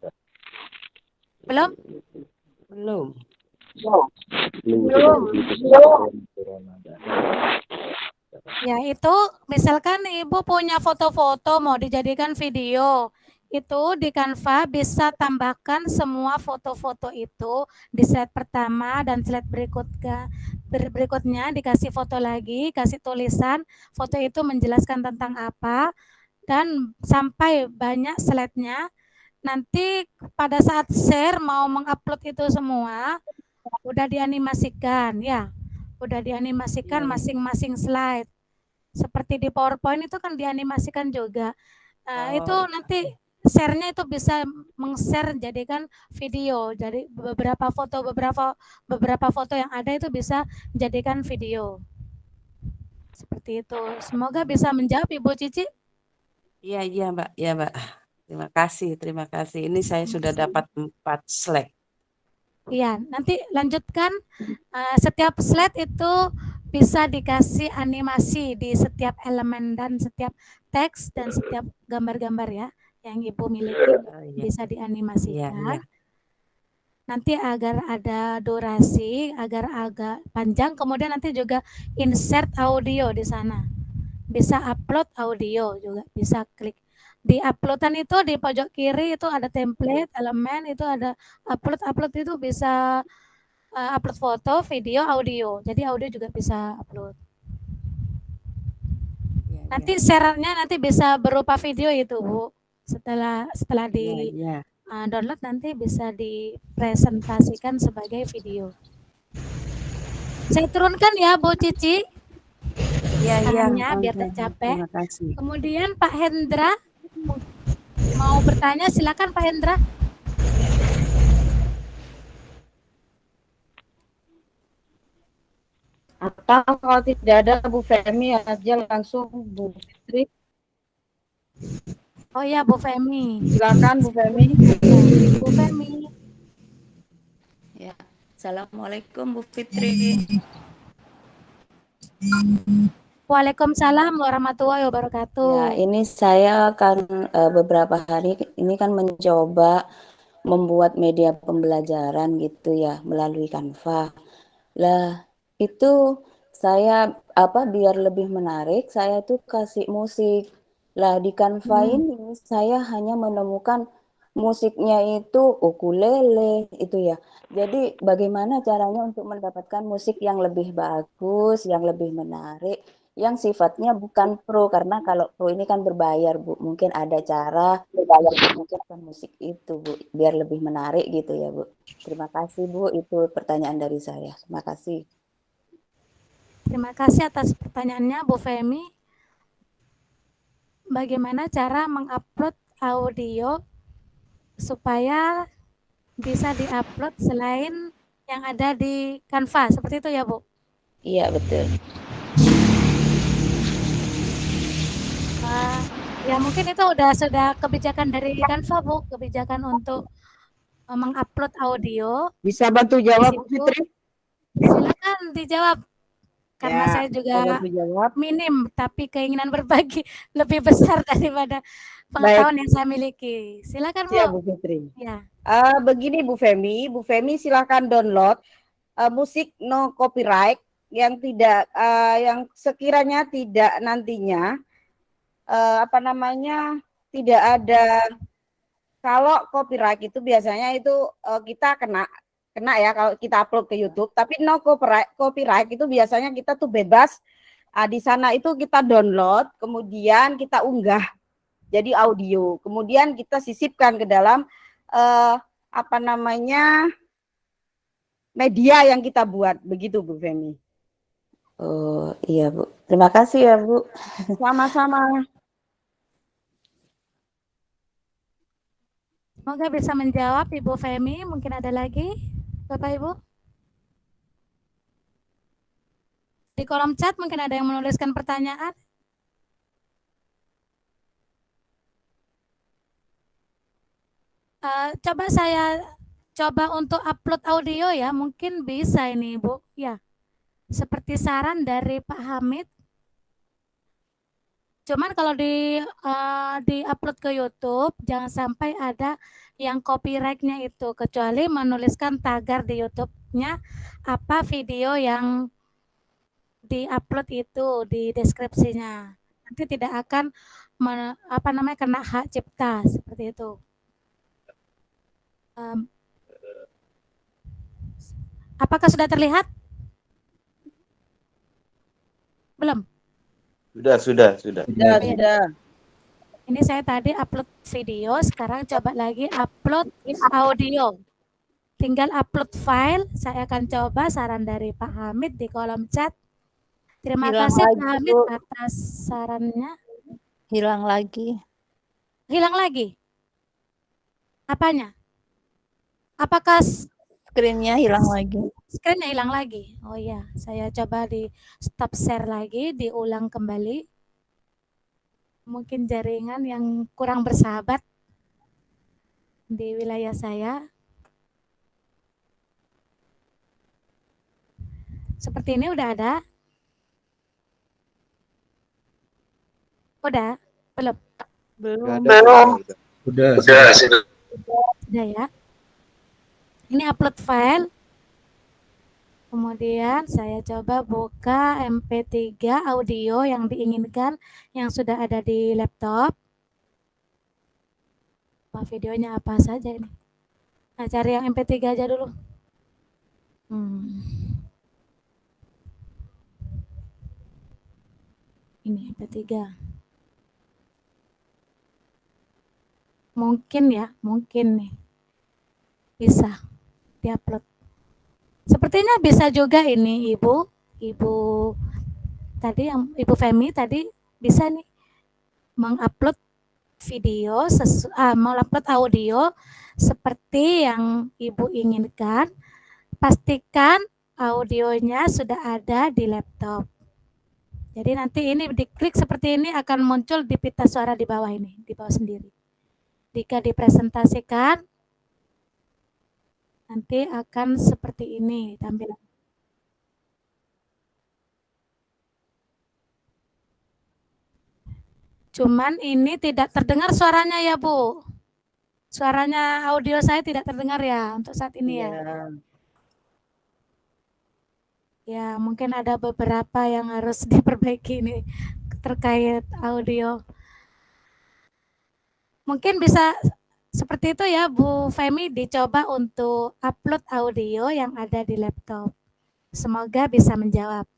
Belum? Belum. Ya itu misalkan Ibu punya foto-foto mau dijadikan video, itu di Canva bisa tambahkan semua foto-foto itu di slide pertama dan slide berikutnya dikasih foto lagi, kasih tulisan, foto itu menjelaskan tentang apa, dan sampai banyak slide-nya. Nanti pada saat share mau mengupload itu semua, udah dianimasikan ya, udah dianimasikan masing-masing slide. Seperti di PowerPoint itu kan dianimasikan juga. Itu nanti share-nya itu bisa meng-share jadikan video. Jadi beberapa foto yang ada itu bisa jadikan video. Seperti itu. Semoga bisa menjawab Ibu Cici. Iya Mbak. Terima kasih. Ini saya sudah dapat 4 slide. Iya, nanti lanjutkan. Setiap slide itu bisa dikasih animasi di setiap elemen dan setiap teks dan setiap gambar-gambar ya yang Ibu miliki bisa dianimasikan. nanti agar ada durasi, agar agak panjang, kemudian nanti juga insert audio di sana. Bisa upload audio juga, bisa klik. Di uploadan itu di pojok kiri itu ada template, elemen, itu ada upload itu bisa upload foto, video, audio. Jadi audio juga bisa upload. Nanti share-nya nanti bisa berupa video itu, Bu. Setelah di download nanti bisa dipresentasikan sebagai video. Saya turunkan ya, Bu Cici. Tangannya biar tidak capek. Terima kasih. Kemudian Pak Hendra mau bertanya, silakan Pak Hendra. Atau kalau tidak ada Bu Femi aja langsung Bu Fitri. Oh ya, Bu Femi. Silakan Bu Femi. Bu Femi. Ya, Assalamualaikum Bu Fitri. Waalaikumsalam warahmatullahi wabarakatuh. Ya, ini saya akan beberapa hari ini kan mencoba membuat media pembelajaran gitu ya melalui Canva. Lah, itu saya biar lebih menarik, saya tuh kasih musik. Lah di Canva ini saya hanya menemukan musiknya itu ukulele itu ya. Jadi bagaimana caranya untuk mendapatkan musik yang lebih bagus, yang lebih menarik, yang sifatnya bukan pro, karena kalau pro ini kan berbayar Bu. Mungkin ada cara berbayar menggunakan musik itu Bu, biar lebih menarik gitu ya Bu. Terima kasih Bu, itu pertanyaan dari saya. Terima kasih. Terima kasih atas pertanyaannya Bu Femi. Bagaimana cara mengupload audio supaya bisa diupload selain yang ada di Canva, seperti itu ya Bu? Iya betul. Ya mungkin itu sudah kebijakan dari Canva Bu, kebijakan untuk mengupload audio. Bisa bantu jawab Bu Fitri? Silakan dijawab. Karena Ya, saya juga bantu jawab. minim, tapi keinginan berbagi lebih besar daripada pengetahuan yang saya miliki. Silakan Bu. Ya Bu Fitri. Ya. Begini Bu Femi silahkan download musik no copyright yang tidak yang sekiranya tidak nantinya tidak ada. Kalau copyright itu biasanya itu kita kena ya kalau kita upload ke YouTube, tapi no copyright itu biasanya kita tuh bebas. Di sana itu kita download, kemudian kita unggah jadi audio, kemudian kita sisipkan ke dalam media yang kita buat, begitu Bu Femi. Oh iya Bu, terima kasih ya Bu. Sama-sama. Semoga bisa menjawab Ibu Femi. Mungkin ada lagi Bapak Ibu? Di kolom chat mungkin ada yang menuliskan pertanyaan. Coba untuk upload audio ya, mungkin bisa ini Bu. Ya, seperti saran dari Pak Hamid. Cuman kalau di upload ke YouTube, jangan sampai ada yang copyright-nya itu, kecuali menuliskan tagar di YouTube-nya apa video yang di-upload itu di deskripsinya. Nanti tidak akan kena hak cipta seperti itu. Apakah sudah terlihat? Belum? Sudah. Ini saya tadi upload video, sekarang coba lagi upload audio. Tinggal upload file, saya akan coba saran dari Pak Hamid di kolom chat. Terima kasih Pak Hamid atas sarannya. Hilang lagi. Hilang lagi? Apanya? Apakah Screen-nya hilang lagi? Screen-nya hilang lagi. Oh iya, saya coba di stop share lagi, diulang kembali. Mungkin jaringan yang kurang bersahabat di wilayah saya. Seperti ini udah ada? Udah? Belum? Belum. Sudah ya. Ini upload file. Kemudian saya coba buka MP3 audio yang diinginkan yang sudah ada di laptop. Videonya apa saja ini? Nah, cari yang MP3 aja dulu. Ini MP3. Mungkin ya, mungkin nih. Bisa diupload. Sepertinya bisa juga ini Ibu tadi yang Ibu Femi tadi bisa nih mengupload video, mengupload audio seperti yang Ibu inginkan. Pastikan audionya sudah ada di laptop. Jadi nanti ini diklik seperti ini akan muncul di pita suara di bawah ini, di bawah sendiri. Jika dipresentasikan nanti akan seperti ini tampilan. Cuman ini tidak terdengar suaranya ya Bu. Suaranya audio saya tidak terdengar ya untuk saat ini ya. Ya mungkin ada beberapa yang harus diperbaiki ini terkait audio. Mungkin bisa seperti itu ya Bu Femi, dicoba untuk upload audio yang ada di laptop. Semoga bisa menjawab.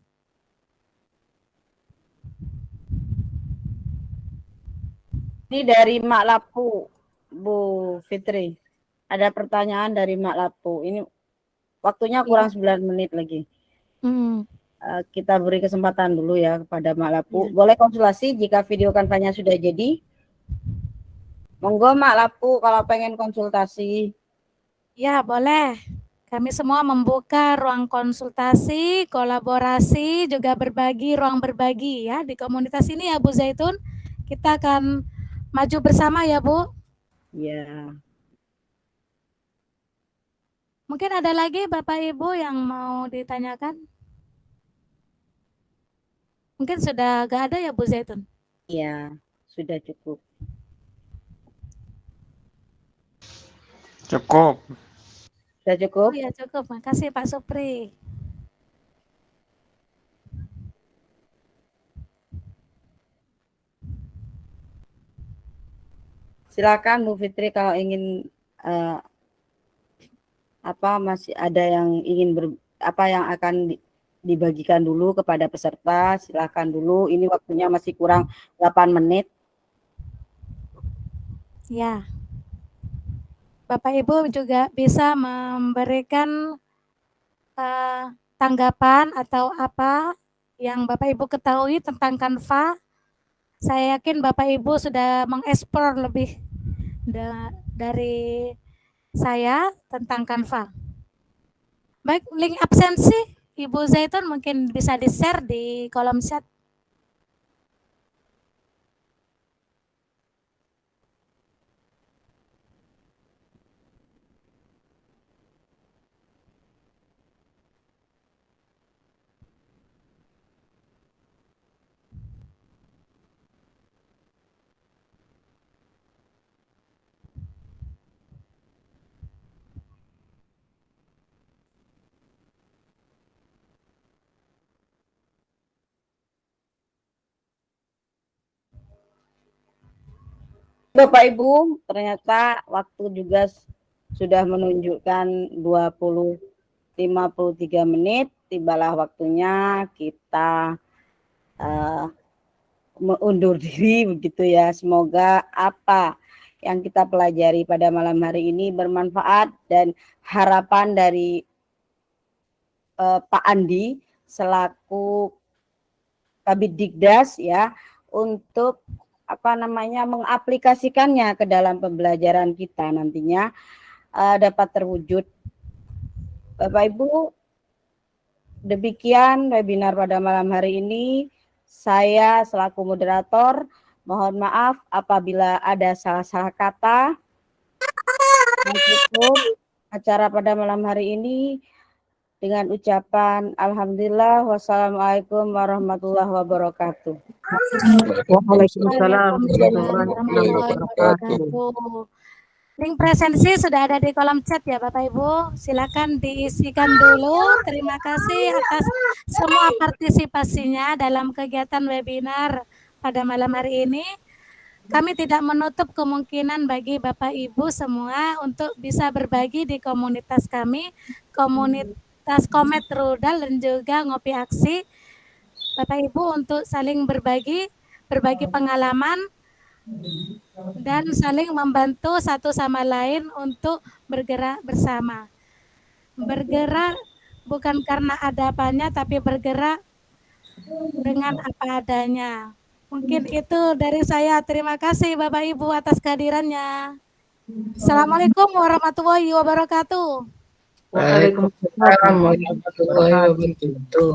Ini dari Mak Lapu, Bu Fitri. Ada pertanyaan dari Mak Lapu. Ini waktunya kurang 9 menit lagi. Kita beri kesempatan dulu ya kepada Mak Lapu. Boleh konsultasi jika video kanvanya sudah jadi. Monggo Mak Lapu kalau pengen konsultasi. Ya boleh. Kami semua membuka ruang konsultasi, kolaborasi, juga berbagi, ruang berbagi ya di komunitas ini ya Bu Zaitun. Kita akan maju bersama ya Bu. Ya. Mungkin ada lagi Bapak Ibu yang mau ditanyakan? Mungkin sudah gak ada ya Bu Zaitun? Iya, sudah cukup. Cukup. Sudah cukup? Iya cukup, makasih Pak Supri. Silakan Bu Fitri kalau ingin masih ada yang ingin yang akan dibagikan dulu kepada peserta, silakan dulu. Ini waktunya masih kurang 8 menit. Ya. Bapak Ibu juga bisa memberikan tanggapan atau apa yang Bapak Ibu ketahui tentang Canva. Saya yakin Bapak Ibu sudah mengeksplor lebih dari saya tentang Canva. Baik, link absensi Ibu Zaitun mungkin bisa di-share di kolom chat. Bapak Ibu, ternyata waktu juga sudah menunjukkan 53 menit. Tibalah waktunya kita undur diri begitu ya. Semoga apa yang kita pelajari pada malam hari ini bermanfaat dan harapan dari Pak Andi selaku Kabid Dikdas ya untuk mengaplikasikannya ke dalam pembelajaran kita nantinya dapat terwujud. Bapak Ibu, demikian webinar pada malam hari ini. Saya selaku moderator mohon maaf apabila ada salah-salah kata. Untuk acara pada malam hari ini dengan ucapan alhamdulillah, wassalamualaikum warahmatullahi wabarakatuh. Waalaikumsalam warahmatullahi wabarakatuh. Link presensi sudah ada di kolom chat ya Bapak Ibu. Silakan diisikan dulu. Terima kasih atas semua partisipasinya dalam kegiatan webinar pada malam hari ini. Kami tidak menutup kemungkinan bagi Bapak Ibu semua untuk bisa berbagi di komunitas kami, komunitas Komet Rudal dan juga Ngopi Aksi. Bapak Ibu untuk saling berbagi pengalaman dan saling membantu satu sama lain untuk bergerak bersama. Bergerak bukan karena ada apanya, tapi bergerak dengan apa adanya. Mungkin itu dari saya. Terima kasih Bapak Ibu atas kehadirannya. Assalamualaikum warahmatullahi wabarakatuh. Waalaikumsalam warahmatullahi wabarakatuh.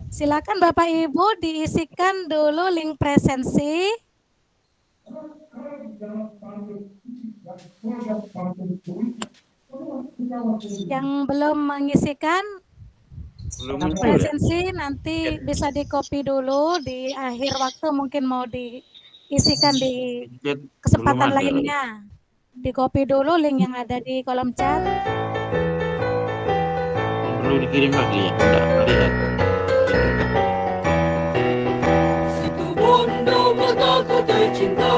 Silakan Bapak Ibu diisikan dulu link presensi. Yang belum mengisikan presensi nanti bisa di-copy dulu di akhir waktu, mungkin mau diisikan di kesempatan lainnya. Di-copy dulu link yang ada di kolom chat. Perlu dikirim lagi ya, enggak melihat. Situ Bondo mataku tercinta,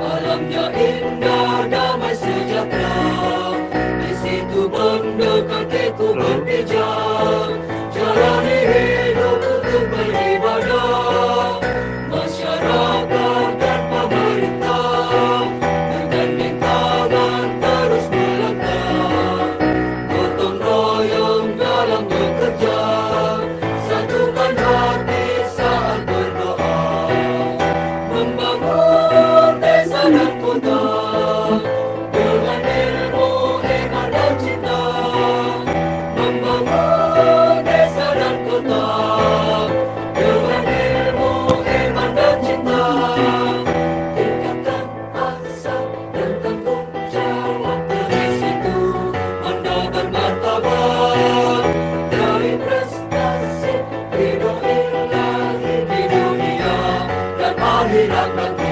alamnya indah, damai sejahtera. Di situ Bondo kakiku berpijak, jalani hidup untuk beribadah. Masyarakat dan pemerintah bergandeng tangan terus melangkah, gotong royong dalam bekerja, satukan hati saat berdoa, membangun desa dan kota dengan ilmu, iman dan cinta, membangun desa dan kota dengan ilmu, iman dan cinta, tingkatkan asa dan tanggung jawab. Dari situ Anda bermartabat, dari prestasi ridho ilahi di dunia dan akhirat nanti.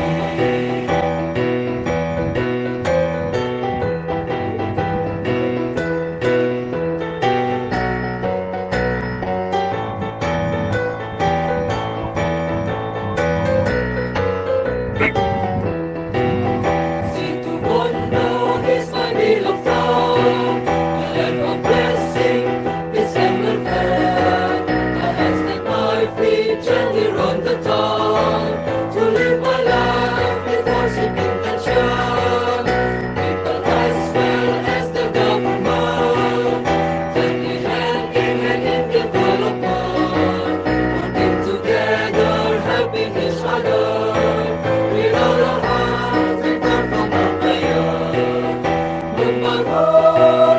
Situ Bondo is my beloved town, the land of blessing, peace and welfare. I have set my feet gently on the town to live my life with worship intention. People as well as the government, taking hand in development, working together, helping each other. With all our hearts, we come from our prayer. Membangun